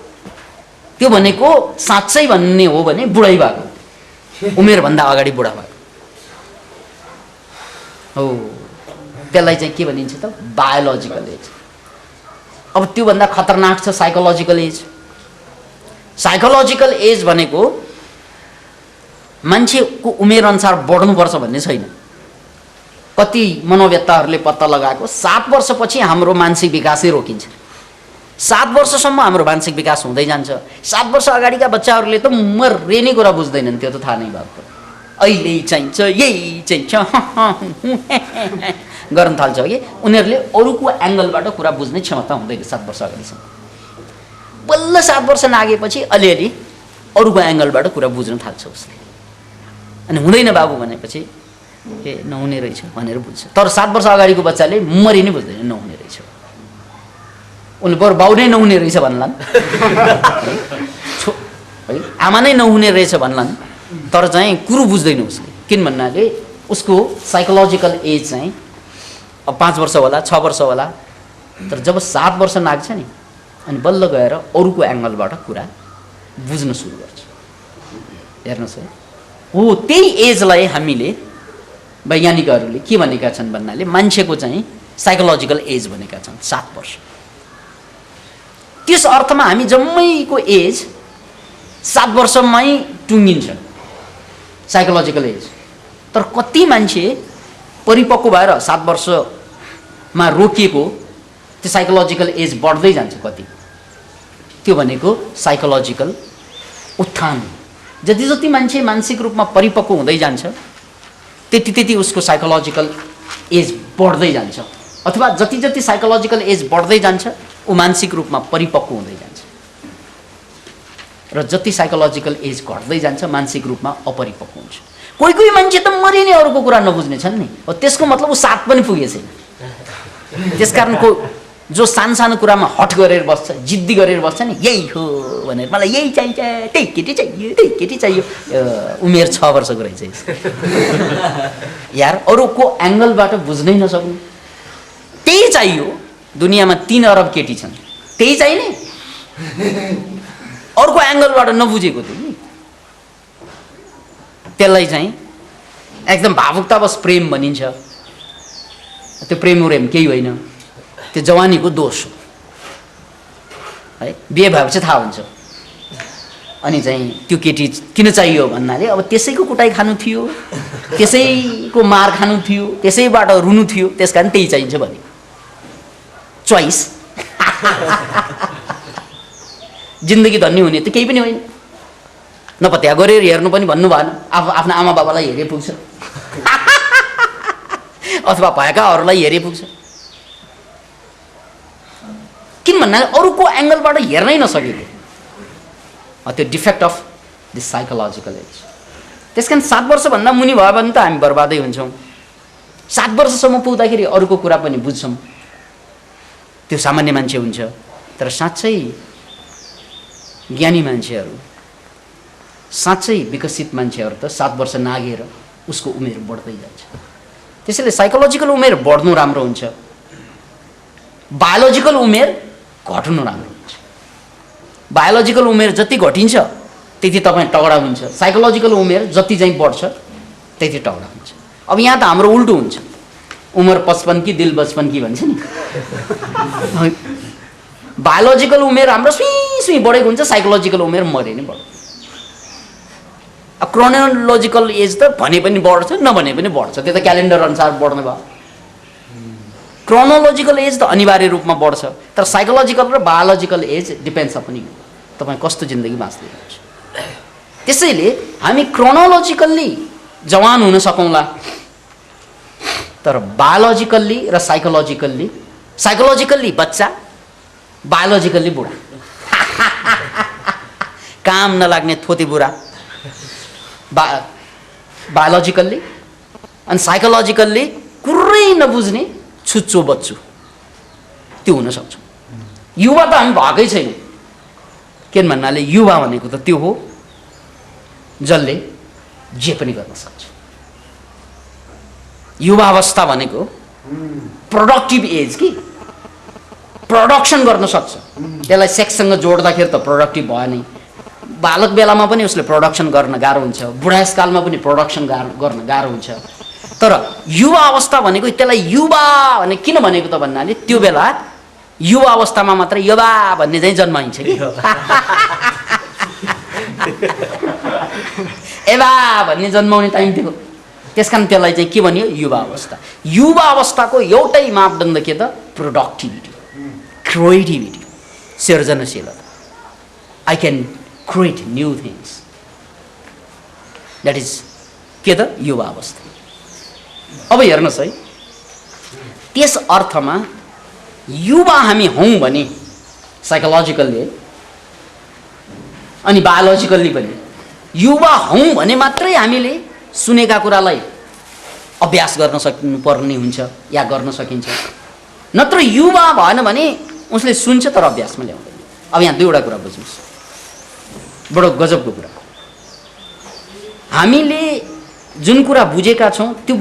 त्यो भनेको साँच्चै भन्ने हो भने बुढै भएको उमेर भन्दा अगाडि बुढा भएको हो त्यसलाई चाहिँ के भनिन्छ त बायोलोजिकल एज अब त्यो भन्दा खतरनाक छ साइकोलोजिकल एज साइकोलोजिकल एज भनेको मान्छेको उमेर अनुसार बढ्नुपर्छ भन्ने छैन कति मनोवेत्ताहरूले पत्ता लगाएको 7 वर्षपछि हाम्रो मानसिक विकासै रोकिन्छ 7 वर्षसम्म हाम्रो मानसिक विकास हुँदै जान्छ 7 वर्ष अगाडिका बच्चाहरूले त मर्ने नै कुरा बुझ्दैनन् त्यो त थाहा नै भएको अहिले चाहिन्छ यही चाहिन्छ गर्न थाल्छ कि उनीहरूले अरूको एंगलबाट कुरा बुझ्ने क्षमता हुँदैन 7 वर्ष अगाडिसम्म बल्ल 7 वर्ष नागेपछि अलिअलि अरूको एंगलबाट कुरा बुझ्न थाल्छ उसले अनि हुँदैन बाबु भनेपछि ए नहुने रहेछ भनेर बुझ्छ तर 7 वर्ष अगाडिको बच्चाले मरि नै बुझ्दैन नहुने रहेछ उनी बरु बाउ नै नहुने रहेछ भन्लान् है आमा नै नहुने रहेछ भन्लान् तर चाहिँ कुरो बुझ्दैन उसले किन भन्नाले उसको साइकोलोजिकल एज चाहिँ अब 5 वर्ष होला 6 वर्ष होला तर जब 7 वर्ष नाग्छ नि अनि बल्ल गएर अरूको एंगलबाट कुरा बुझ्न सुरु गर्छ हेर्नुस् है हो त्यही एजलाई हामीले वैज्ञानिकहरूले के भनेका छन् भन्नाले मान्छेको चाहिँ साइकोलोजिकल एज भनेका छन् 7 वर्ष त्यस अर्थमा हामी जम्मैको एज 7 वर्षमै टुङ्गिन्छ साइकोलोजिकल एज तर कति मान्छे परिपक्व भएर 7 वर्षमा रोकिएको त्यो साइकोलोजिकल एज बढ्दै जान्छ कति त्यो भनेको साइकोलोजिकल उत्थान जति जति मान्छे मानसिक रूपमा परिपक्व हुँदै जान्छ त्यति त्यति उसको साइकोलोजिकल एज बढ्दै जान्छ अथवा जति जति साइकोलोजिकल एज बढ्दै जान्छ ऊ मानसिक रूपमा परिपक्व हुँदै जान्छ र जति साइकोलोजिकल एज घट्दै जान्छ मानसिक रूपमा अपरिपक्व हुन्छ कोही कोही मान्छे त मरिने अरूको कुरा नबुझ्ने छन् नि हो त्यसको मतलब ऊ 7 पनि पुगे छैन त्यसकारण को जो सानो कुरामा हट गरेर बस्छ जिद्दी गरेर बस्छ नि यही हो भनेर मलाई यही चाहिन्छ त्यही केटी चाहियो उमेर 6 वर्षको रहेछ यार अरूको एंगलबाट बुझ्नै नसक्नु त्यही चाहियो दुनियाँमा 3 अरब केटी छन् त्यही चाहिने अर्को एंगलबाट नबुझेको थियो नि त्यसलाई चाहिँ एकदम भावुकतावश प्रेम भनिन्छ त्यो प्रेम उरेम केही होइन त्यो जवानीको दोष हो है बिहे भएपछि थाहा हुन्छ अनि चाहिँ त्यो केटी किन चाहियो भन्नाले अब त्यसैको कुटाइ खानु थियो, त्यसैको मार खानु थियो, त्यसैबाट रुनु थियो, त्यस कारण त्यही चाहिन्छ भने चोइस। जिन्दगी धन्य हुने त केही पनि होइन। नपत्या गरेर हेर्नु पनि भन्नु भएन, आफ्नो आमा बाबालाई हेरे पुग्छ अथवा भएकाहरूलाई हेरे पुग्छ। किन भन्नाले अरूको एङ्गलबाट हेर्नै नसकेको, त्यो defect of the psychological age. त्यस कारण 7 वर्षभन्दा मुनि भयो भने त हामी बर्बादै हुन्छौँ। 7 वर्षसम्म पुग्दाखेरि अरूको कुरा पनि बुझ्छौँ, त्यो सामान्य मान्छे हुन्छ। तर साँच्चै ज्ञानी मान्छेहरू, साँच्चै विकसित मान्छेहरू त 7 वर्ष नागेर उसको उमेर बढ्दै जान्छ। त्यसैले साइकोलोजिकल उमेर बढ्नु राम्रो हुन्छ, बायोलोजिकल उमेर घट्नु राम्रो हुन्छ। बायोलोजिकल उमेर जति घटिन्छ त्यति तपाईँ तगडा हुन्छ, साइकोलोजिकल उमेर जति चाहिँ बढ्छ त्यति तगडा हुन्छ। अब यहाँ त हाम्रो उल्टो हुन्छ, उमर 55 कि दिल 55 कि भन्छ नि। बायोलोजिकल उमेर हाम्रो सुई बढेको हुन्छ, साइकोलोजिकल उमेर मरे नै बढ्छ। अब क्रोनोलोजिकल एज त भने पनि बढ्छ, नभने पनि बढ्छ, त्यो त क्यालेन्डर अनुसार बढ्ने भयो। क्रोनोलोजिकल एज त अनिवार्य रूपमा बढ्छ, तर साइकोलोजिकल र biological age depends upon you, तपाईँ कस्तो जिन्दगी बाँच्दै हुनुहुन्छ। त्यसैले हामी क्रोनोलोजिकल्ली जवान हुन सकौँला, तर बायोलोजिकल्ली र साइकोलोजिकल्ली बच्चा, बायोलोजिकल्ली बुढा। काम नलाग्ने थोते बुढा बायोलोजिकल्ली, अनि साइकोलोजिकल्ली कुरै नबुझ्ने छुच्चो बच्चु, त्यो हुन सक्छ। युवा त हामी भएकै छैन। किन भन्नाले युवा भनेको त त्यो हो जसले जे पनि गर्न सक्छ। युवा अवस्था भनेको प्रोडक्टिभ एज कि, प्रोडक्सन गर्न सक्छ। त्यसलाई सेक्ससँग जोड्दाखेरि त प्रोडक्टिभ भयो नै। बालक बेलामा पनि उसले प्रोडक्सन गर्न गाह्रो हुन्छ, बुढासकालमा पनि प्रोडक्सन गर्न गाह्रो हुन्छ। तर युवा अवस्था भनेको, त्यसलाई युवा भने किन भनेको त भन्नाले त्यो बेला युवा अवस्थामा मात्र युवा भन्ने चाहिँ जन्माइन्छ कि एवा भन्ने जन्माउने टाइम थियो। त्यस कारण त्यसलाई चाहिँ के भनियो, युवा अवस्था। युवा अवस्थाको एउटै मापदण्ड के त, प्रोडक्टिभिटी, क्रिएटिभिटी, सृजनशीलता। I can create new things, that is के त युवा अवस्था। अब हेर्नुहोस् है, त्यस अर्थमा युवा हामी हौँ भने साइकोलोजिकल्ली अनि बायोलोजिकल्ली पनि युवा हौँ भने मात्रै हामीले सुनेका कुरालाई अभ्यास गर्न सक्नुपर्ने हुन्छ या गर्न सकिन्छ। नत्र युवा भएन भने उसले सुन्छ तर अभ्यासमा ल्याउँदैन। अब यहाँ दुईवटा कुरा बुझ्नुहोस्, बडो गजबको कुरा। हामीले जुन कुरा बुझेका छौँ त्यो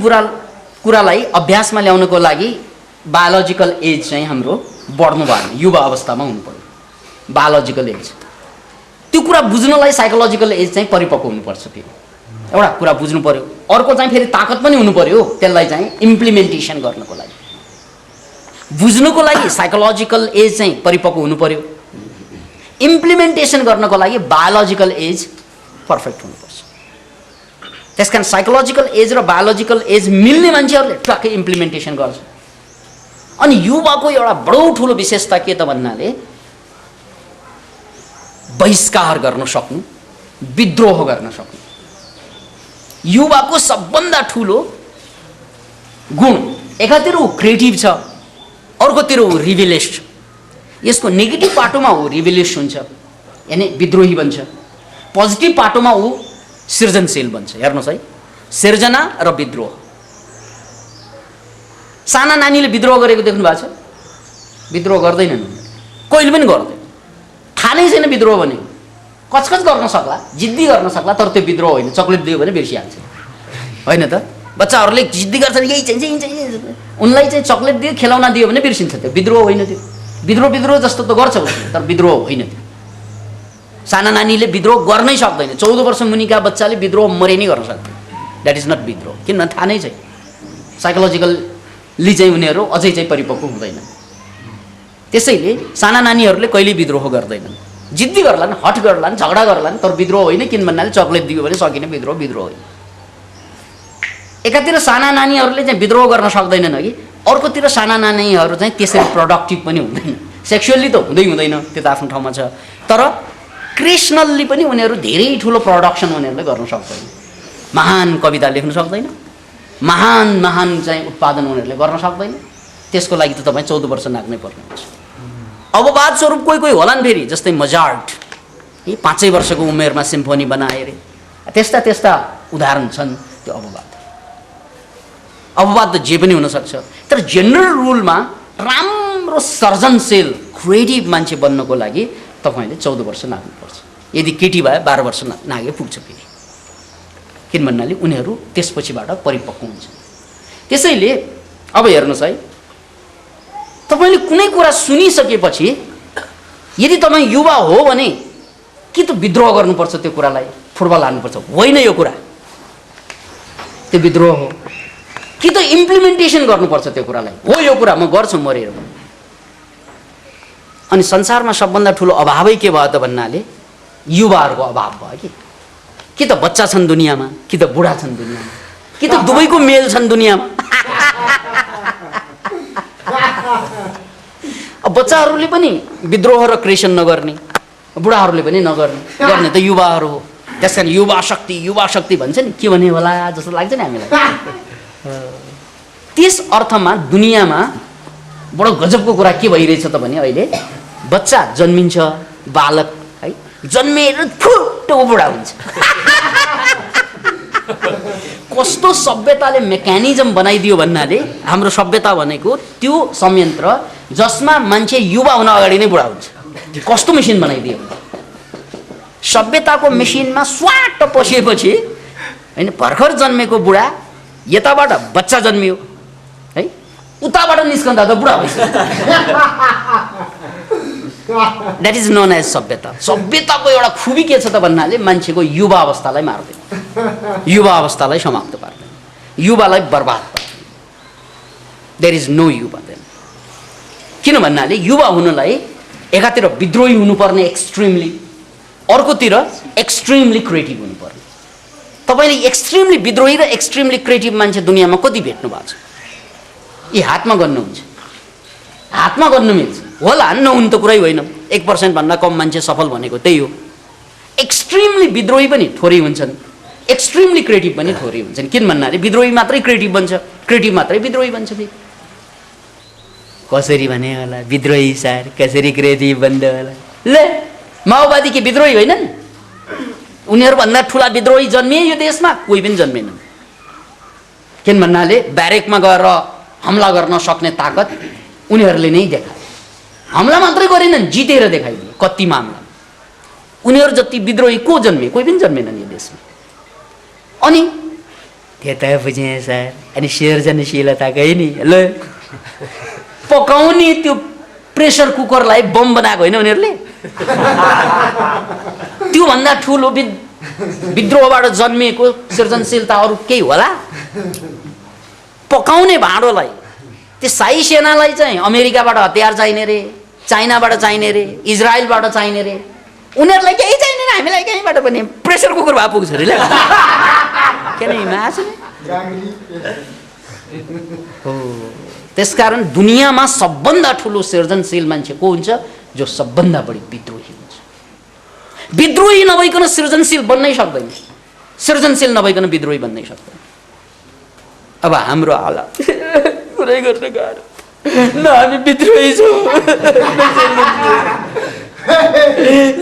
कुरालाई अभ्यासमा ल्याउनको लागि बायोलोजिकल एज चाहिँ हाम्रो बढ्नु भएन, युवा अवस्थामा हुनु पर्यो बायोलोजिकल एज। त्यो कुरा बुझ्नलाई साइकोलोजिकल एज चाहिँ परिपक्व हुनुपर्छ। फेरि एउटा कुरा बुझ्नु पर्यो, अर्को चाहिँ फेरि ताकत पनि हुनु पर्यो त्यसलाई चाहिँ इम्प्लिमेन्टेसन गर्नको लागि। बुझ्नुको लागि साइकोलोजिकल एज चाहिँ परिपक्व हुनु पर्यो, इम्प्लिमेन्टेसन गर्नको लागि बायोलोजिकल एज पर्फेक्ट हुनुपर्छ। त्यसकारण साइकोलोजिकल एज र बायोलोजिकल एज मिल्ने मान्छेहरूले ट्वाक्कै इम्प्लिमेन्टेसन गर्छ। अनि युवाको एउटा बडो ठुलो विशेषता के त भन्नाले बहिष्कार गर्न सक्नु, विद्रोह गर्न सक्नु। युवाको सबभन्दा ठुलो गुण, एकातिर ऊ क्रिएटिभ छ, अर्कोतिर ऊ रिभिलेस छ। यसको नेगेटिभ पाटोमा ऊ रिभिलेस हुन्छ, यानि विद्रोही बन्छ। पोजिटिभ पाटोमा ऊ सृजनशील बन्छ। हेर्नुहोस् है, सृजना र विद्रोह। साना नानीले विद्रोह गरेको देख्नु भएको छ? विद्रोह गर्दैनन्, कहिले पनि गर्दैन। थाहा नै छैन विद्रोह भने, कचकच गर्न सक्ला, जिद्दी गर्न सक्ला, तर त्यो विद्रोह होइन। चक्लेट दियो भने बिर्सिहाल्छ, होइन त? बच्चाहरूले जिद्दी गर्छन्, यही चाहिन्छ, उनलाई चाहिँ चक्लेट दियो, खेलौना दियो भने बिर्सिन्छ। त्यो विद्रोह होइन। त्यो विद्रोह जस्तो त गर्छ उसले, तर विद्रोह होइन त्यो। साना नानीले विद्रोह गर्नै सक्दैन। 14 वर्ष मुनिका बच्चाले विद्रोह मरे नै गर्न सक्दैन। द्याट इज नट विद्रोह, किनभने थाहा नै छैन। साइकोलोजिकल्ली चाहिँ उनीहरू अझै चाहिँ परिपक्व हुँदैन। त्यसैले साना नानीहरूले कहिले विद्रोह गर्दैनन्। जिद्दी गर्लान्, हट गर्लान्, झगडा गर्लान्, तर विद्रोह होइन। किन भन्नाले चक्लेट दियो भने सकिने, विद्रोह विद्रोह होइन। एकातिर साना नानीहरूले चाहिँ विद्रोह गर्न सक्दैनन् कि अर्कोतिर साना नानीहरू चाहिँ त्यसरी प्रोडक्टिभ पनि हुँदैन। सेक्सुअल्ली त हुँदैन, त्यो त आफ्नो ठाउँमा छ, तर क्रिएसनल्ली पनि उनीहरू धेरै ठुलो प्रोडक्सन उनीहरूले गर्न सक्दैन। महान कविता लेख्न सक्दैन, महान चाहिँ उत्पादन उनीहरूले गर्न सक्दैन। त्यसको लागि त तपाईँ 14 वर्ष नाग्नै पर्ने हुन्छ। अपवाद स्वरूप कोही होलान् फेरि, जस्तै मजार्ट, 5 वर्षको उमेरमा सिम्फोनी बनाए अरे, त्यस्ता उदाहरण छन्। त्यो अपवाद त जे पनि हुनसक्छ, तर जेनरल रुलमा राम्रो सर्जनशील क्रिएटिभ मान्छे बन्नको लागि तपाईँले 14 वर्ष नाग्नुपर्छ। यदि केटी भए 12 वर्ष नागे पुग्छ फेरि। किन भन्नाले उनीहरू त्यसपछिबाट परिपक्व हुन्छन्। त्यसैले अब हेर्नुहोस् है, तपाईँले कुनै कुरा सुनिसकेपछि यदि तपाईँ युवा हो भने कि त विद्रोह गर्नुपर्छ, त्यो कुरालाई फुटबल हाल्नुपर्छ, होइन यो कुरा, त्यो विद्रोह हो। कि त इम्प्लिमेन्टेसन गर्नुपर्छ त्यो कुरालाई, हो यो कुरा म गर्छु मरेर। अनि संसारमा सबभन्दा ठुलो अभावै के भयो त भन्नाले युवाहरूको अभाव भयो कि त बच्चा छन् दुनियाँमा, कि त बुढा छन् दुनियाँमा, कि त दुवैको मेल छन् दुनियाँमा। अब बच्चाहरूले पनि विद्रोह र क्रिएसन नगर्ने, बुढाहरूले पनि नगर्ने, गर्ने त युवाहरू हो। त्यस कारण युवा शक्ति भन्छ नि, के भने होला जस्तो लाग्छ नि हामीलाई। त्यस अर्थमा दुनियाँमा बडो गजबको कुरा के भइरहेछ त भने अहिले बच्चा जन्मिन्छ, बालक है, जन्मेर फुट्टो बुढा हुन्छ। कस्तो सभ्यताले मेकानिजम बनाइदियो भन्नाले हाम्रो सभ्यता भनेको त्यो संयन्त्र जसमा मान्छे युवा हुन अगाडि नै बुढा हुन्छ। कस्तो मेसिन बनाइदियो। सभ्यताको मेसिनमा स्वाट पसिएपछि हैन, भर्खर जन्मेको बुढा, यताबाट बच्चा जन्मियो है, उताबाट निस्कँदा त बुढा भइसक्यो। द्याट इज नोन एज सभ्यता। सभ्यताको एउटा खुबी के छ त भन्नाले मान्छेको युवा अवस्थालाई मार्दैन, युवा अवस्थालाई समाप्त पार्दैन, युवालाई बर्बाद पार्दैन। देयर इज नो युवा देन। किन भन्नाले युवा हुनलाई एकातिर विद्रोही हुनुपर्ने एक्सट्रिमली, अर्कोतिर एक्सट्रिमली क्रिएटिभ हुनुपर्ने। तपाईँले एक्सट्रिमली विद्रोही र एक्सट्रिमली क्रिएटिभ मान्छे दुनियाँमा कति भेट्नु भएको छ? यी हातमा गर्नुहुन्छ, हातमा गर्नु मिल्छ होला, नहुनु त कुरै होइन। 1% भन्दा कम मान्छे सफल भनेको त्यही हो। एक्सट्रिमली विद्रोही पनि थोरै हुन्छन्, एक्सट्रिमली क्रिएटिभ पनि थोरै हुन्छन्। किन भन्नाले विद्रोही मात्रै क्रिएटिभ बन्छ, क्रिएटिभ मात्रै विद्रोही बन्छ। फेरि कसरी भने होला विद्रोही सर, कसरी क्रिएटिभ बन्द होला? ले माओवादी के विद्रोही होइनन्? उनीहरूभन्दा ठुला विद्रोही जन्मिए यो देशमा? कोही पनि जन्मेनन्। किन भन्नाले ब्यारेकमा गएर हमला गर्न सक्ने ताकत उनीहरूले नै देखाए। हमला मात्रै गरेनन्, जितेर देखाइदिए कति मामला। उनीहरू जति विद्रोही को जन्मे? कोही पनि जन्मेनन् यो देशमा। अनि त्यो त बुझेँ सर, अनि सृजनशीलताकै नि ल पकाउने त्यो प्रेसर कुकरलाई बम बनाएको होइन उनीहरूले? त्योभन्दा ठुलो विद्रोहबाट जन्मिएको सृजनशीलता अरू केही होला? पकाउने भाँडोलाई, त्यो शाही सेनालाई चाहिँ अमेरिकाबाट हतियार चाहिने रे, चाइनाबाट चाहिने रे, इजरायलबाट चाहिने रे, उनीहरूलाई केही चाहिने, हामीलाई कहीँबाट पनि प्रेसर कुकर भए पुग्छ अरे। किन हिमाछु हो। त्यसकारण दुनियाँमा सबभन्दा ठुलो सृजनशील मान्छे को हुन्छ? जो सबभन्दा बढी विद्रोही हुन्छ। विद्रोही नभइकन सृजनशील बन्नै सक्दैन, सृजनशील नभइकन विद्रोही बन्नै सक्दैन। अब हाम्रो हालत कुरै गर्न गाह्रो न, हामी विद्रोही छौँ,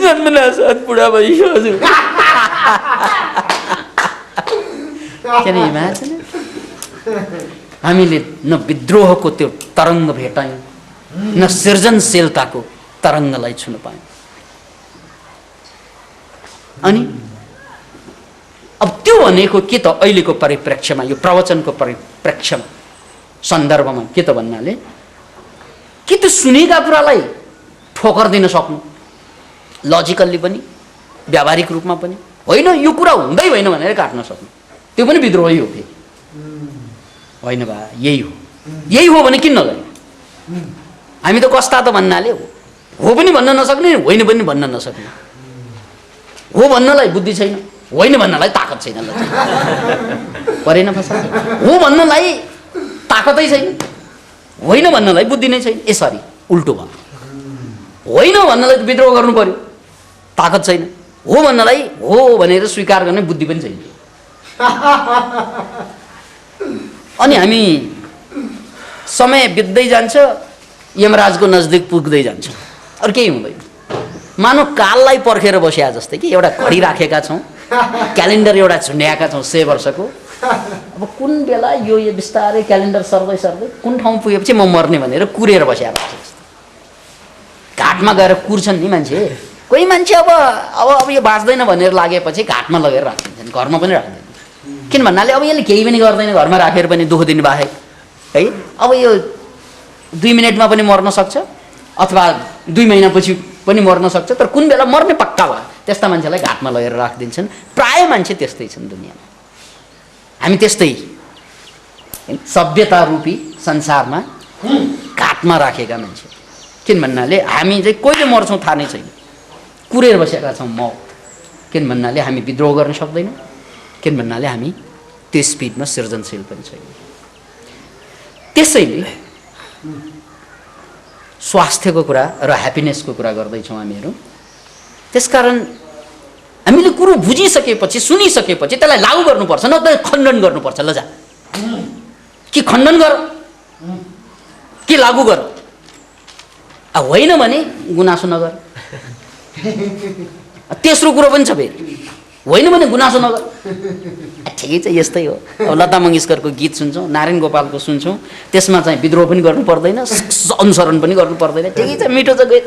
जन्मना साथ बुढा भइसक्यो। किन हिमाचल हामीले न विद्रोहको त्यो तरङ्ग भेटायौँ, न सृजनशीलताको तरङ्गलाई छुन पायौँ। अनि अब त्यो भनेको के त अहिलेको परिप्रेक्ष्यमा, यो प्रवचनको परिप्रेक्ष्यमा सन्दर्भमा के त भन्नाले कि त्यो सुनेका कुरालाई ठोकर दिन सक्नु, लजिकल्ली पनि व्यावहारिक रूपमा पनि, होइन यो कुरा हुँदै होइन भनेर काट्न सक्नु, त्यो पनि विद्रोही हो। फेरि होइन बा, यही हो, यही हो भने किन नगर्ने? हामी त कस्ता त भन्नाले हो, हो पनि भन्न नसक्ने, होइन पनि भन्न नसक्ने। हो भन्नलाई बुद्धि छैन, होइन भन्नलाई ताकत छैन। परेन फसा? हो भन्नलाई ताकतै छैन, होइन भन्नलाई बुद्धि नै छैन। यसरी उल्टो भयो। होइन भन्नलाई विद्रोह गर्नु पर्यो, ताकत छैन। हो भन्नलाई हो भनेर स्वीकार गर्ने बुद्धि पनि छैन। अनि हामी समय बित्दै जान्छ, यमराजको नजदिक पुग्दै जान्छ, अरू केही हुँदैन। मानव काललाई पर्खेर बस्या जस्तै कि एउटा घडी राखेका छौँ, क्यालेन्डर एउटा झुन्ड्याएका छौँ 100 वर्षको। अब कुन बेला यो बिस्तारै क्यालेन्डर सर्दै सर्दै कुन ठाउँ पुगेपछि म मर्ने भनेर कुरेर बस्या भएको छ। घाटमा गएर कुर्छन् नि मान्छे। कोही मान्छे अब यो बाँच्दैन भनेर लागेपछि घाटमा लगेर राखिदिन्छन्, घरमा पनि राख्दैन। किन भन्नाले अब यसले केही पनि गर्दैन, घरमा राखेर पनि दुःख दिनु बाहेक है। अब यो 2 मिनेटमा पनि मर्न सक्छ अथवा 2 महिनापछि पनि मर्न सक्छ, तर कुन बेला मर्ने पक्का भयो त्यस्ता मान्छेलाई घाटमा लगेर राखिदिन्छन्। प्राय मान्छे त्यस्तै छन् दुनियाँमा। हामी त्यस्तै सभ्यता रूपी संसारमा घाटमा राखेका मान्छे। किन भन्नाले हामी चाहिँ कहिले मर्छौँ थाहा नै छैन, कुरेर बसेका छौँ मौत। किन भन्नाले हामी विद्रोह गर्न सक्दैनौँ, किन भन्नाले हामी त्यो स्पिडमा सृजनशील पनि छैन। त्यसैले स्वास्थ्यको कुरा र ह्याप्पिनेसको कुरा गर्दैछौँ हामीहरू। त्यसकारण हामीले कुरो बुझिसकेपछि, सुनिसकेपछि त्यसलाई लागू गर्नुपर्छ, न त खण्डन गर्नुपर्छ। ल जा कि खण्डन गर कि लागू गर। होइन भने गुनासो नगर। तेस्रो कुरो पनि छ फेरि, होइन भने गुनासो नगर। ठिकै छ, यस्तै हो। अब लता मङ्गेशकरको गीत सुन्छौँ, नारायण गोपालको सुन्छौँ, त्यसमा चाहिँ विद्रोह पनि गर्नु पर्दैन, अनुसरण पनि गर्नु पर्दैन। ठिकै छ, मिठो छ गीत।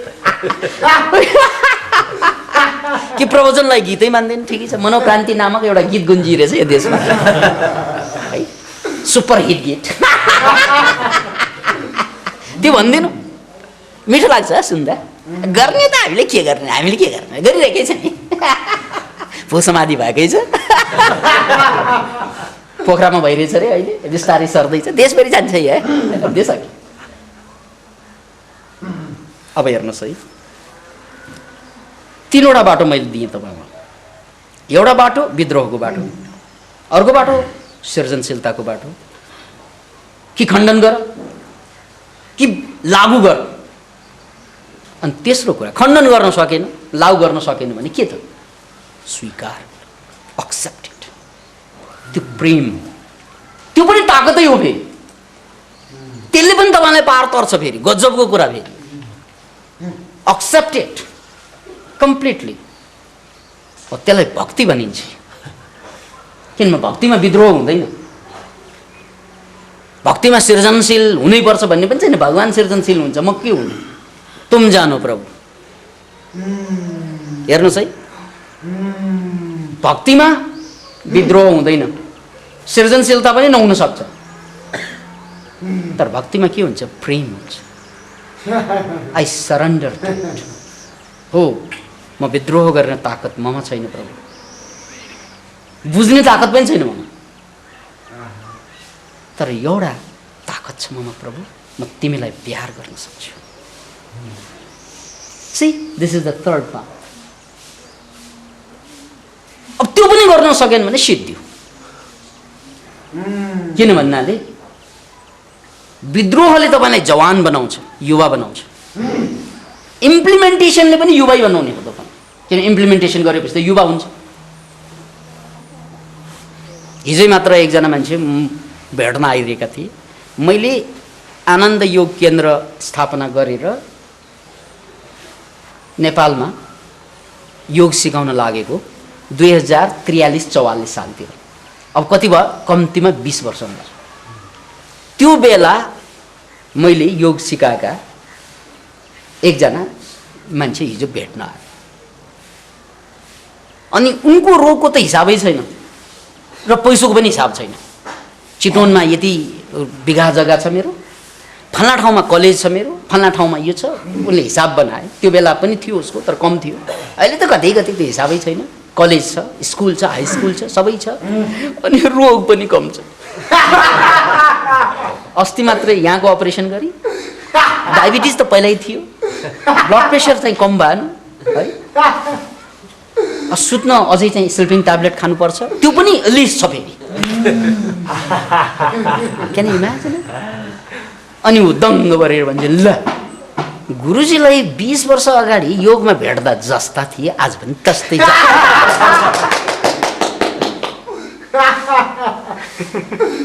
कि प्रवचनलाई गीतै मान्दैन। ठिकै छ, मनोक्रान्ति नामक एउटा गीत गुन्जिरहेछ यो देशमा है, सुपर हिट गीत। त्यो भन्दिनँ, मिठो लाग्छ सुन्दा। गर्ने त हामीले के गर्ने, हामीले के गर्ने, गरिरहेकै छ नि। भूसमाधि भएकै छ, पोखरामा भइरहेछ अरे अहिले, बिस्तारै सर्दैछ, देशभरि जान्छ है देश। अब हेर्नुहोस् है, 3वटा बाटो मैले दिएँ तपाईँमा। एउटा बाटो विद्रोहको बाटो, अर्को बाटो सृजनशीलताको बाटो। कि खण्डन गर कि लागू गर। अनि तेस्रो कुरा, खण्डन गर्न सकेन, लागू गर्न सकेन भने के त? स्वीकार, एक्सेप्टेड। त्यो प्रेम, त्यो पनि ताकतै हो फेरि। त्यसले पनि तपाईँलाई पार तर्छ फेरि। गजबको कुरा फेरि, एक्सेप्टेड कम्प्लिटली। त्यसलाई भक्ति भनिन्छ। किनभने भक्तिमा विद्रोह हुँदैन, भक्तिमा सृजनशील हुनैपर्छ भन्ने पनि छैन। भगवान् सृजनशील हुन्छ, म के हुनु? तुम जानो प्रभु। हेर्नुहोस् है, भक्तिमा विद्रोह हुँदैन, सृजनशीलता पनि नहुन सक्छ, तर भक्तिमा के हुन्छ? प्रेम हुन्छ। I surrender to it. हो, म विद्रोह गर्ने ताकत ममा छैन प्रभु, बुझ्ने ताकत पनि छैन ममा, तर एउटा ताकत छ ममा प्रभु, म तिमीलाई प्यार गर्न सक्छु। See, this is the third part. अब त्यो पनि गर्न सकेन भने सिद्धियो। किन भन्नाले विद्रोहले तपाईँलाई जवान बनाउँछ, युवा बनाउँछ। इम्प्लिमेन्टेसनले पनि युवा बनाउने हो तपाईँ। किन इम्प्लिमेन्टेसन गरेपछि त युवा हुन्छ। हिजै मात्र एकजना मान्छे भेट्न आइरहेका थिए। मैले आनन्द योग केन्द्र स्थापना गरेर नेपालमा योग सिकाउन लागेको 2043-44 सालतिर। अब कति भयो? कम्तीमा 20 वर्ष हुन्छ। त्यो बेला मैले योग सिकाएका एकजना मान्छे हिजो भेट्न आयो। अनि उनको रोगको त हिसाबै छैन र पैसाको पनि हिसाब छैन। चितवनमा यति बिघा जग्गा छ मेरो, फल्ना ठाउँमा कलेज छ मेरो, फल्ना ठाउँमा यो छ। उसले हिसाब बनाए। त्यो बेला पनि थियो उसको, तर कम थियो। अहिले त कतै कतै त्यो हिसाबै छैन। कलेज छ, स्कुल छ, हाई स्कुल छ, सबै छ। अनि रोग पनि कम छ। अस्ति मात्रै यहाँको अपरेसन गरी। डायबिटिज त पहिल्यै थियो, ब्लड प्रेसर चाहिँ कम भएन है, सुत्न अझै चाहिँ स्लिपिङ ट्याब्लेट खानुपर्छ, त्यो पनि लिस्ट छ फेरि। Can you imagine? अनि ऊ दङ्ग गरेर भन्छ ल गुरुजीलाई 20 वर्ष अगाडि योगमा भेट्दा जस्ता थिए आज पनि त्यस्तै छ।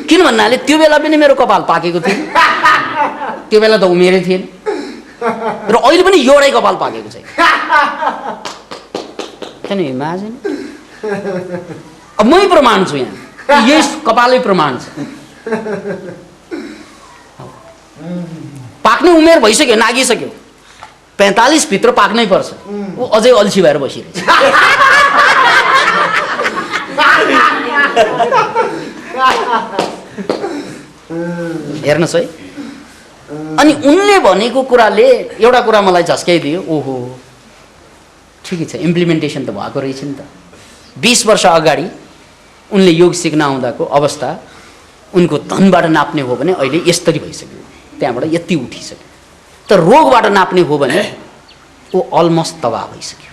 किन भन्नाले त्यो बेला पनि मेरो कपाल पाकेको थियो, त्यो बेला त उमेरै थिएन र अहिले पनि एउटै कपाल पाकेको छैन। Can you imagine? अब मै प्रमाण छु यहाँ, यही कपालै प्रमाण छ। पाक्ने उमेर भइसक्यो, नागिसक्यो, 45 भित्र पाक्नै पर्छ, ऊ अझै अल्छी भएर बसिरहेछ। हेर्नुहोस् है। अनि उनले भनेको कुराले एउटा कुरा मलाई झस्काइदियो, ओहो ठिकै छ, इम्प्लिमेन्टेसन त भएको रहेछ नि त। 20 वर्ष अगाडि उनले योग सिक्न आउँदाको अवस्था उनको धनबाट नाप्ने हो भने अहिले यस्तरी भइसक्यो, त्यहाँबाट यति उठिसक्यो। तर रोगबाट नाप्ने हो भने ऊ अलमोस्ट तबाह भइसक्यो।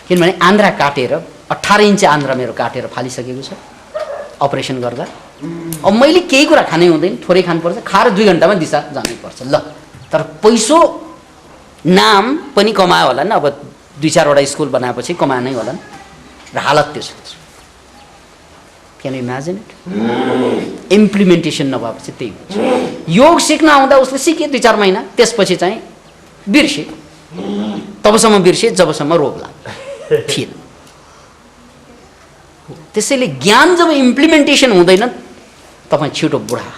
किनभने आन्द्रा काटेर 18 इन्च आन्द्रा मेरो काटेर फालिसकेको छ अपरेसन गर्दा। अब मैले केही कुरा खानै हुँदैन, थोरै खानुपर्छ, खाएर 2 घन्टामा दिशा जानै पर्छ ल। तर पैसो नाम पनि कमायो होला नि, अब 2-4 वटा स्कुल बनाएपछि कमाए नै होला नि, र हालत त्यो छ। Can you imagine it? Implementation नभएपछि त्यही हुन्छ। योग सिक्न आउँदा उसले सिके 2-4 महिना, त्यसपछि चाहिँ बिर्से, तबसम्म बिर्से जबसम्म रोग लाग्यो थिएन। त्यसैले ज्ञान जब इम्प्लिमेन्टेसन हुँदैन तपाईँ छिटो बुढा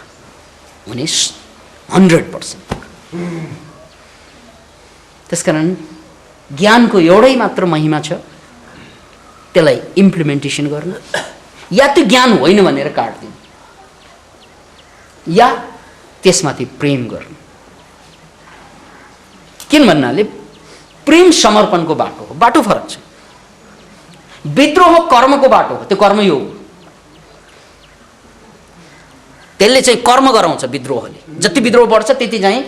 हुने 100%। त्यसकारण ज्ञानको एउटै मात्र महिमा छ, त्यसलाई इम्प्लिमेन्टेसन गर्नु, या त्यो ज्ञान होइन भनेर काट्दिनु, या त्यसमाथि प्रेम गर्नु। किन भन्नाले प्रेम समर्पणको बाटो हो, बाटो फरक छ। विद्रोह कर्मको बाटो हो, त्यो कर्मयोग, त्यसले चाहिँ कर्म गराउँछ। विद्रोहले जति विद्रोह बढ्छ त्यति चाहिँ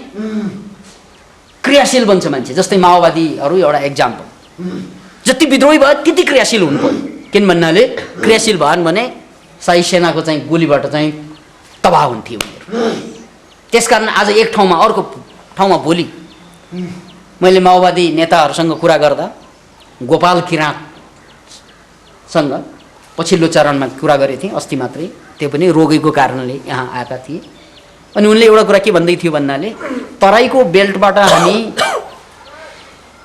क्रियाशील बन्छ मान्छे। जस्तै माओवादीहरू एउटा एक्जाम्पल, जति विद्रोही भयो त्यति क्रियाशील हुनु पर्यो। किन भन्नाले क्रियाशील भएन भने शाही सेनाको चाहिँ गोलीबाट चाहिँ तबाह हुन्थ्यो उनीहरू। त्यसकारण आज एक ठाउँमा अर्को ठाउँमा भोलि मैले माओवादी नेताहरूसँग कुरा गर्दा गोपाल किराँतसँग पछिल्लो चरणमा कुरा गरेको थिएँ अस्ति मात्रै, त्यो पनि रोगीको कारणले यहाँ आएका थिए। अनि उनले एउटा कुरा के भन्दै थियो भन्नाले तराईको बेल्टबाट हामी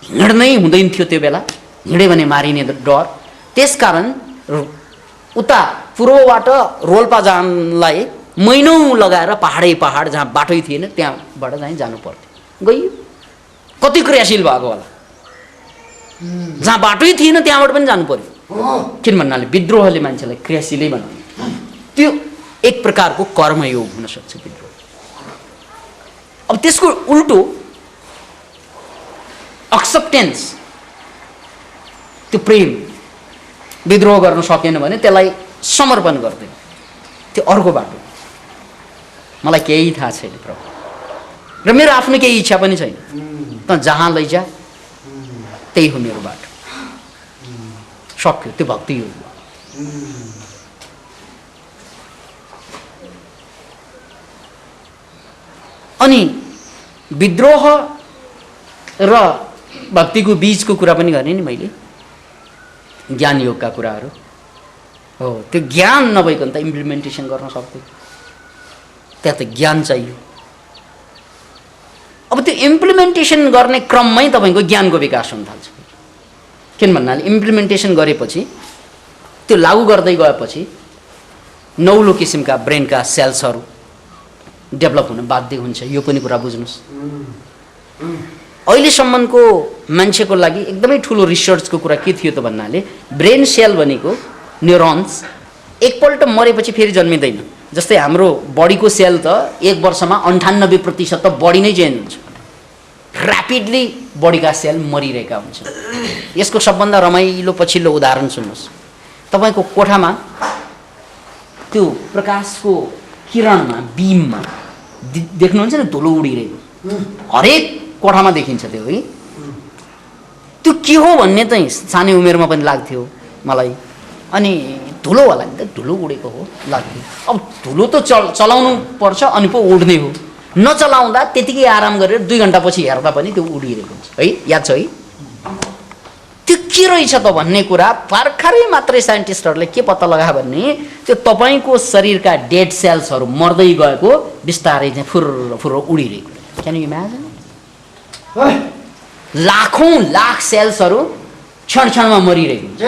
हिँड्नै हुँदैन थियो त्यो बेला, हिँड्यो भने मारिने डर। त्यसकारण उता पूर्वबाट रोल्पा जानलाई महिनौँ लगाएर पहाडै पहाड जहाँ बाटै थिएन त्यहाँबाट चाहिँ जानु पर्थ्यो। गइयो, कति क्रियाशील भएको होला। जहाँ बाटै थिएन त्यहाँबाट पनि जानु पर्यो। किन भन्नाले विद्रोहले मान्छेलाई क्रियाशीलै बनाउने, त्यो एक प्रकारको कर्मयोग हुन सक्छ विद्रोह। अब त्यसको उल्टो एक्सेप्टेन्स, त्यो प्रेम, विद्रोह गर्न सकेन भने त्यसलाई समर्पण गर्दैन, त्यो अर्को बाटो। मलाई केही थाहा छैन प्रभु, र मेरो आफ्नो केही इच्छा पनि छैन, त जहाँ लैजा त्यही हो मेरो बाटो। सक्यो, त्यो भक्ति योग। अनि विद्रोह र भक्तिको बीचको कुरा पनि गर्ने नि मैले, ज्ञान योगका कुराहरू हो। त्यो ज्ञान नभइकन त इम्प्लिमेन्टेसन गर्न सक्दैन, त्यहाँ त ज्ञान चाहियो। अब त्यो इम्प्लिमेन्टेसन गर्ने क्रममै तपाईँको ज्ञानको विकास हुन थाल्छ। किन भन्नाले इम्प्लिमेन्टेसन गरेपछि, त्यो लागू गर्दै गएपछि नौलो किसिमका ब्रेनका सेल्सहरू डेभलप हुन बाध्य हुन्छ। यो पनि कुरा बुझ्नुहोस्। अहिलेसम्मको मान्छेको लागि एकदमै ठुलो रिसर्चको कुरा के थियो त भन्नाले ब्रेन सेल भनेको न्युरोन्स एकपल्ट मरेपछि फेरि जन्मिँदैन। जस्तै हाम्रो बडीको सेल त 1 वर्षमा 98% त बडी नै चेन्ज हुन्छ। ऱ्यापिडली बडीका सेल मरिरहेका हुन्छन्। यसको सबभन्दा रमाइलो पछिल्लो उदाहरण सुन्नुहोस्। तपाईँको कोठामा त्यो प्रकाशको किरणमा, बिममा देख्नुहुन्छ नि धुलो उडिरहेको, हरेक कोठामा देखिन्छ त्यो है। त्यो के हो भन्ने चाहिँ सानै उमेरमा पनि लाग्थ्यो मलाई। अनि धुलो होला नि त, धुलो उडेको हो लाग्थ्यो। अब धुलो त चलाउनु पर्छ अनि पो उड्ने हो, नचलाउँदा त्यतिकै आराम गरेर 2 घन्टापछि हेर्दा पनि त्यो उडिरहेको हुन्छ है। याद छ है? त्यो के रहेछ त भन्ने कुरा भर्खरै मात्रै साइन्टिस्टहरूले के पत्ता लगायो भने त्यो तपाईँको शरीरका डेड सेल्सहरू मर्दै गएको बिस्तारै चाहिँ फुर्र फुर्र उडिरहेको। Can you imagine? लाखौं लाख सेल्सहरू क्षण क्षणमा मरिरहेको हुन्छ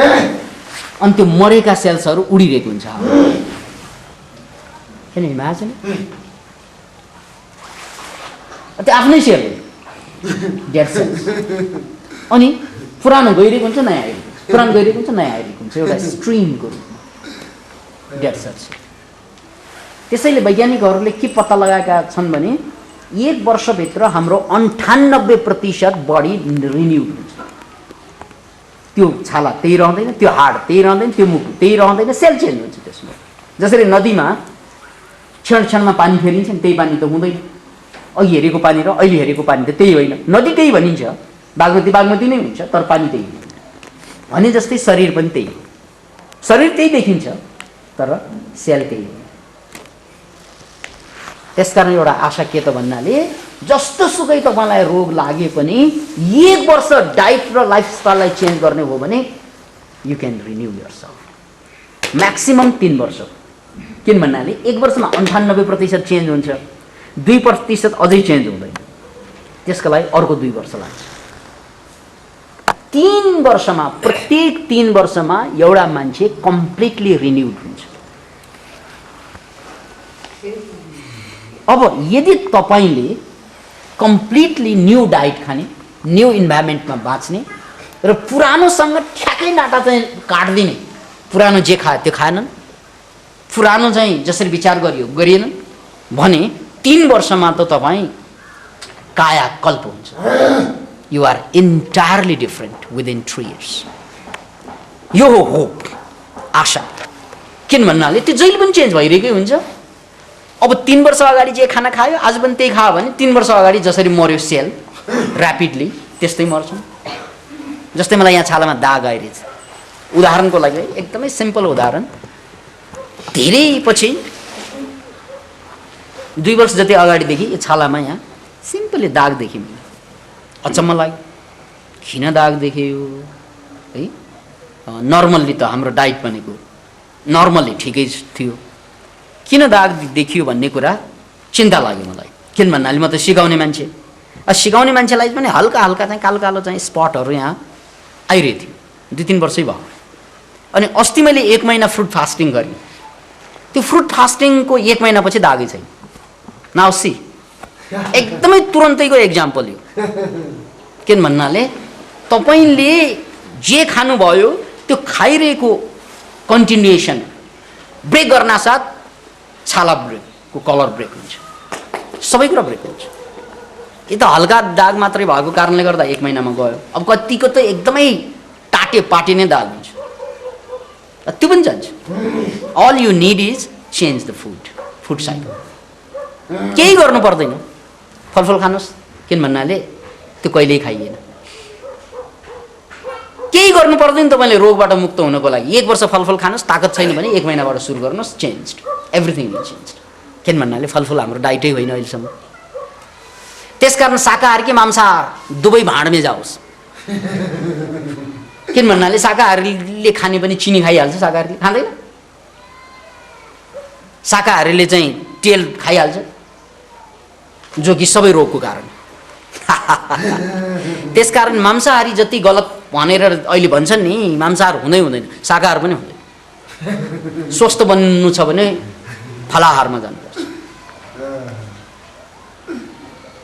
अनि त्यो मरेका सेल्सहरू उडिरहेको हुन्छ। Can you imagine? त्यो आफ्नै सेल डेड सेल्स। अनि पुरानो गइरहेको हुन्छ, नयाँ आइरहेको हुन्छ, पुरानो गइरहेको हुन्छ, नयाँ आइरहेको हुन्छ, एउटा स्ट्रिमको रूपमा डेड सेल्स। त्यसैले वैज्ञानिकहरूले के पत्ता लगाएका छन् भने 1 वर्षभित्र हाम्रो 98% बडी रिन्युड हुन्छ। त्यो छाला त्यही रहँदैन, त्यो हाड त्यही रहँदैन, त्यो मुटु त्यही रहँदैन, सेल चेन्ज हुन्छ त्यसमा। जसरी नदीमा क्षण क्षणमा पानी फेरिन्छ नि, त्यही पानी त हुँदैन। अघि हेरेको पानी र अहिले हेरेको पानी त त्यही होइन। नदी त्यही भनिन्छ, बागमती बागमती नै हुन्छ, तर पानी त्यही हो। भने जस्तै शरीर पनि त्यही हो। शरीर त्यही देखिन्छ तर सेल त्यही हो। त्यसकारण एउटा आशा के त भन्नाले जस्तो सुकै तपाईँलाई रोग लागे पनि 1 वर्ष डाइट र लाइफस्टाइललाई चेन्ज गर्ने हो भने you can renew yourself. Maximum 3 वर्ष। किन भन्नाले 1 वर्षमा 98% चेन्ज हुन्छ, 2% अझै चेन्ज हुँदैन, त्यसको लागि अर्को 2 वर्ष लाग्छ। 3 वर्षमा, प्रत्येक 3 वर्षमा एउटा मान्छे कम्प्लिटली रिन्युड हुन्छ। अब यदि तपाईँले कम्प्लिटली न्यू डाइट खाने, न्यू इन्भाइरोमेन्टमा बाँच्ने र पुरानोसँग ठ्याक्कै नाटा चाहिँ काट्दिने, पुरानो जे खायो त्यो खाएनन्, पुरानो चाहिँ जसरी विचार गरिएनन् भने 3 वर्षमा त तपाईँ कायाकल्प हुन्छ। You are entirely different within 3 years। यो हो होप, आशा। किन भन्नाले त्यो जहिले पनि चेन्ज भइरहेकै हुन्छ। अब 3 वर्ष अगाडि जे खाना खायो आज पनि त्यही खायो भने 3 वर्ष अगाडि जसरी मर्यो सेल ऱ्यापिडली त्यस्तै मर्छौँ। जस्तै मलाई यहाँ छालामा दाग आइरहेछ, उदाहरणको लागि एकदमै सिम्पल उदाहरण। धेरै पछि 2 वर्ष जति अगाडिदेखि यो छालामा यहाँ सिम्पली दाग देख्यो। अचम्म लाग्यो, किन दाग देख्यो है? नर्मल्ली त हाम्रो डाइट भनेको नर्मल्ली ठिकै थियो, किन दाग देखियो भन्ने कुरा चिन्ता लाग्यो मलाई। किन भन्नाले म त सिकाउने मान्छे, सिकाउने मान्छेलाई पनि हल्का हल्का चाहिँ कालो कालो चाहिँ स्पटहरू यहाँ आइरहेको थियो। 2-3 वर्षै भयो। अनि अस्ति मैले 1 महिना फ्रुट फास्टिङ गरेँ। त्यो फ्रुट फास्टिङको 1 महिनापछि दागै छैन। नाउ सी, एकदमै तुरन्तैको एक्जाम्पल यो। किन भन्नाले तपाईँले जे खानुभयो त्यो खाइरहेको कन्टिन्युएसन ब्रेक गर्न साथ छाला ब्रेकको कलर ब्रेक हुन्छ, सबै कुरा ब्रेक हुन्छ। यो त हल्का दाग मात्रै भएको कारणले गर्दा 1 महिनामा गयो। अब कतिको त एकदमै टाटे पाटिने दाग हुन्छ, त्यो पनि जान्छ। All you need is change the food cycle. केही गर्नु पर्दैन, फलफल खानुहोस्। किन भन्नाले त्यो कहिल्यै खाइएन। केही गर्नु पर्दैन तपाईँले रोगबाट मुक्त हुनको लागि। 1 वर्ष फलफल खानुहोस्, ताकत छैन भने 1 महिनाबाट सुरु गर्नुहोस्, चेन्ज एभ्रिथिङ इज चेन्ज। किन भन्नाले फलफल हाम्रो डाइटै होइन अहिलेसम्म। त्यसकारण शाकाहार कि मांसाहार दुवै भाँडमै जाओस्। किन भन्नाले शाकाहारीले खाने पनि चिनी खाइहाल्छ, शाकाहारीले खाँदैन। शाकाहारीले चाहिँ तेल खाइहाल्छ, जो कि सबै रोगको कारण। त्यसकारण मांसाहारी जति गलत भनेर अहिले भन्छन् नि, मांसाहार हुँदै हुँदैन, शाकाहार पनि हुँदैन। स्वस्थ बन्नु छ भने फलाहारमा जानुपर्छ।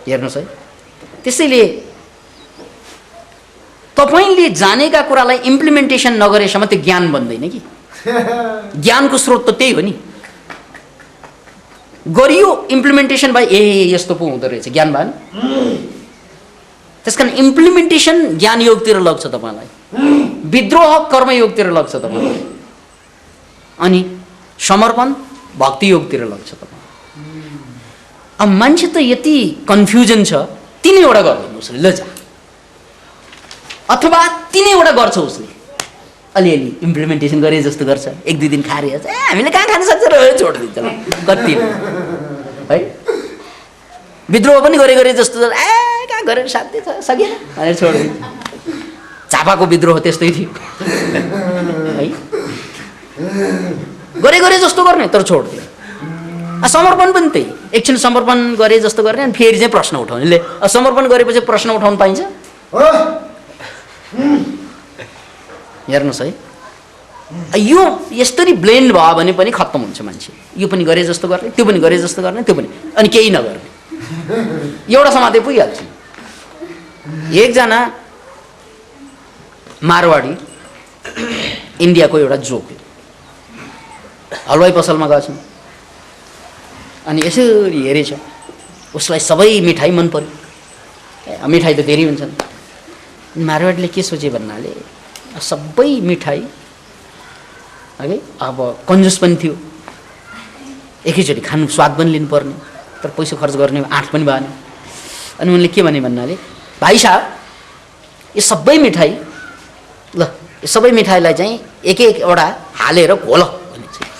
हेर्नुहोस् है, त्यसैले तपाईँले जानेका कुरालाई इम्प्लिमेन्टेसन नगरेसम्म त्यो ज्ञान बन्दैन कि। ज्ञानको स्रोत त त्यही हो नि। गरियो इम्प्लिमेन्टेसन भयो, ए यस्तो पो हुँदो रहेछ, ज्ञान भयो नि। त्यसकारण इम्प्लिमेन्टेसन ज्ञान योगतिर लग्छ तपाईँलाई, विद्रोह कर्मयोगतिर लग्छ तपाईँलाई, अनि समर्पण भक्ति योगतिर लग्छ तपाईँ। अब मान्छे त यति कन्फ्युजन छ, तिनैवटा गर्दैन उसले, ल जा, अथवा तिनैवटा गर्छ उसले, अलिअलि इम्प्लिमेन्टेसन गरे जस्तो गर्छ, 1-2 दिन खाएर हेर्छ, हामीले कहाँ खान सक्छ र छोडिदिन्छ ल, कति है। विद्रोह पनि गरे जस्तो कहाँ गरेर साध्य छ, सकिएन भनेर छोडिदिन्छ। झापाको विद्रोह त्यस्तै थियो है, गरे जस्तो गर्ने तर छोडिदियो। समर्पण पनि त्यही, एकछिन समर्पण गरे जस्तो गर्ने अनि फेरि चाहिँ प्रश्न उठाउने। ले समर्पण गरेपछि प्रश्न उठाउन पाइन्छ? हेर्नुहोस् है, यो यसरी ब्लेन्ड भयो भने पनि खत्तम हुन्छ मान्छे। यो पनि गरे जस्तो गर्ने, त्यो पनि गरे जस्तो गर्ने, त्यो पनि, अनि केही नगर्ने, एउटा समाते पुगिहाल्छ। एकजना मारवाडी इन्डियाको एउटा जोक, हलवाई पसलमा गएछ अनि यसरी हेरेछ, उसलाई सबै मिठाई मन पर्यो। मिठाई त धेरै हुन्छन्। मारवाडीले के सोचे भन्नाले सबै मिठाई है, अब कन्जुस पनि थियो, एकैचोटि खानु स्वाद पनि लिनुपर्ने, तर पैसा खर्च गर्ने आँट पनि भएन। अनि उनले के भने भन्नाले, भाइ साहब यो सबै मिठाई, ल यो सबै मिठाईलाई चाहिँ एक-एकवटा हालेर घोल भने चाहिँ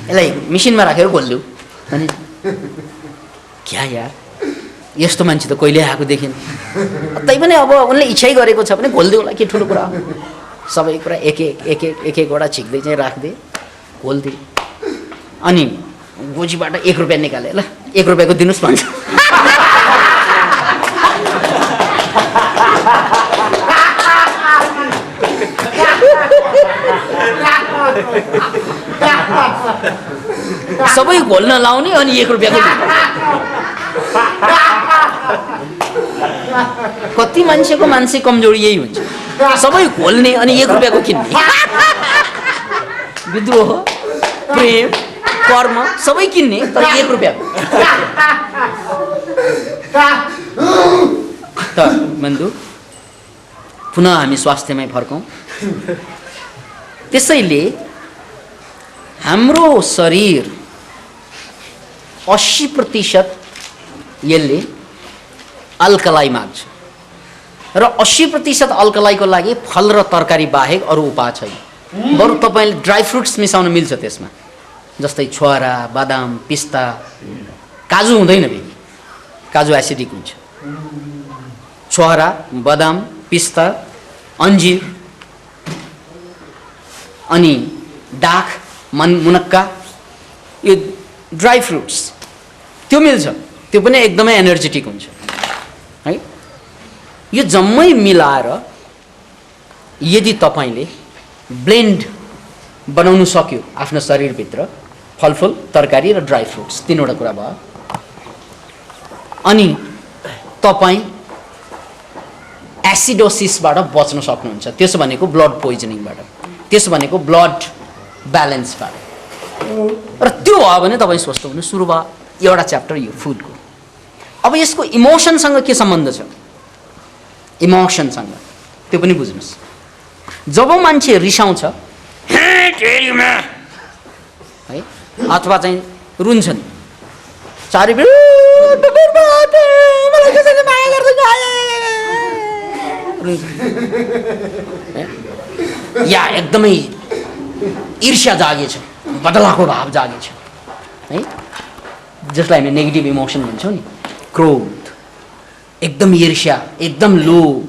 यसलाई मिसिनमा राखेर घोलिदेऊ भने, क्या यार, यस्तो मान्छे त कहिले आएको देखिन। तैपनि अब उनले इच्छै गरेको छ भने घोलिदेऊला, के ठुलो कुरा हो। सबै कुरा एक-एकवटा छिक्दै चाहिँ राखिदिए, घोलिदिए, अनि गोजीबाट 1 रुपियाँ निकाले, ल 1 रुपियाँको दिनुहोस् भन्छ। सबै घोल्न लाउने अनि 1 रुपियाँको। कति मान्छेको मानसिक कमजोरी यही हुन्छ, सबै घोल्ने अनि 1 रुपियाँको किन्ने। विद्रोह, प्रेम, कर्म सबै किन्ने तर 1 रुपियाँको। त बन्धु, पुनः हामी स्वास्थ्यमै फर्कौँ। त्यसैले हाम्रो शरीर 80% यसले अल्कलाई माग्छ र 80% अल्कलाईको लागि फल र तरकारी बाहेक अरू उपाय छैन। बरु तपाईँले ड्राई फ्रुट्स मिसाउन मिल्छ त्यसमा, जस्तै छुवारा, बादाम, पिस्ता, काजु हुँदैन फेरि, काजु एसिडिक हुन्छ। छुवारा, बादाम, पिस्ता, अन्जीर, अनि डाख, मुनक्का, यो ड्राई फ्रुट्स त्यो मिल्छ, त्यो पनि एकदमै एनर्जेटिक हुन्छ है। यो जम्मै मिलाएर यदि तपाईँले ब्लेन्ड बनाउनु सक्यो आफ्नो शरीरभित्र, फलफुल, तरकारी र ड्राई फ्रुट्स, 3वटा कुरा भयो, अनि तपाईँ एसिडोसिसबाट बच्न सक्नुहुन्छ। त्यसो भनेको ब्लड पोइजनिङबाट, त्यसो भनेको ब्लड ब्यालेन्सबाट। र त्यो भयो भने तपाईँ स्वस्थ हुनु सुरु भयो। एउटा च्याप्टर यो फुडको। अब यसको इमोसनसँग के सम्बन्ध छ? इमोसनसँग त्यो पनि बुझ्नुहोस्। जब मान्छे रिसाउँछ है, अथवा चाहिँ रुन्छन्, या एकदमै ईर्ष्या जागेछ, बदलाको भाव जागेछ है, जसलाई हामी नेगेटिभ इमोसन भन्छौँ नि, क्रोध, एकदम ईर्ष्या, एकदम लोभ,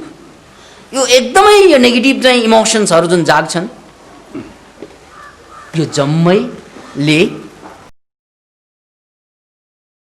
यो एकदमै यो नेगेटिभ चाहिँ इमोसन्सहरू जुन जाग्छन्, यो जम्मैले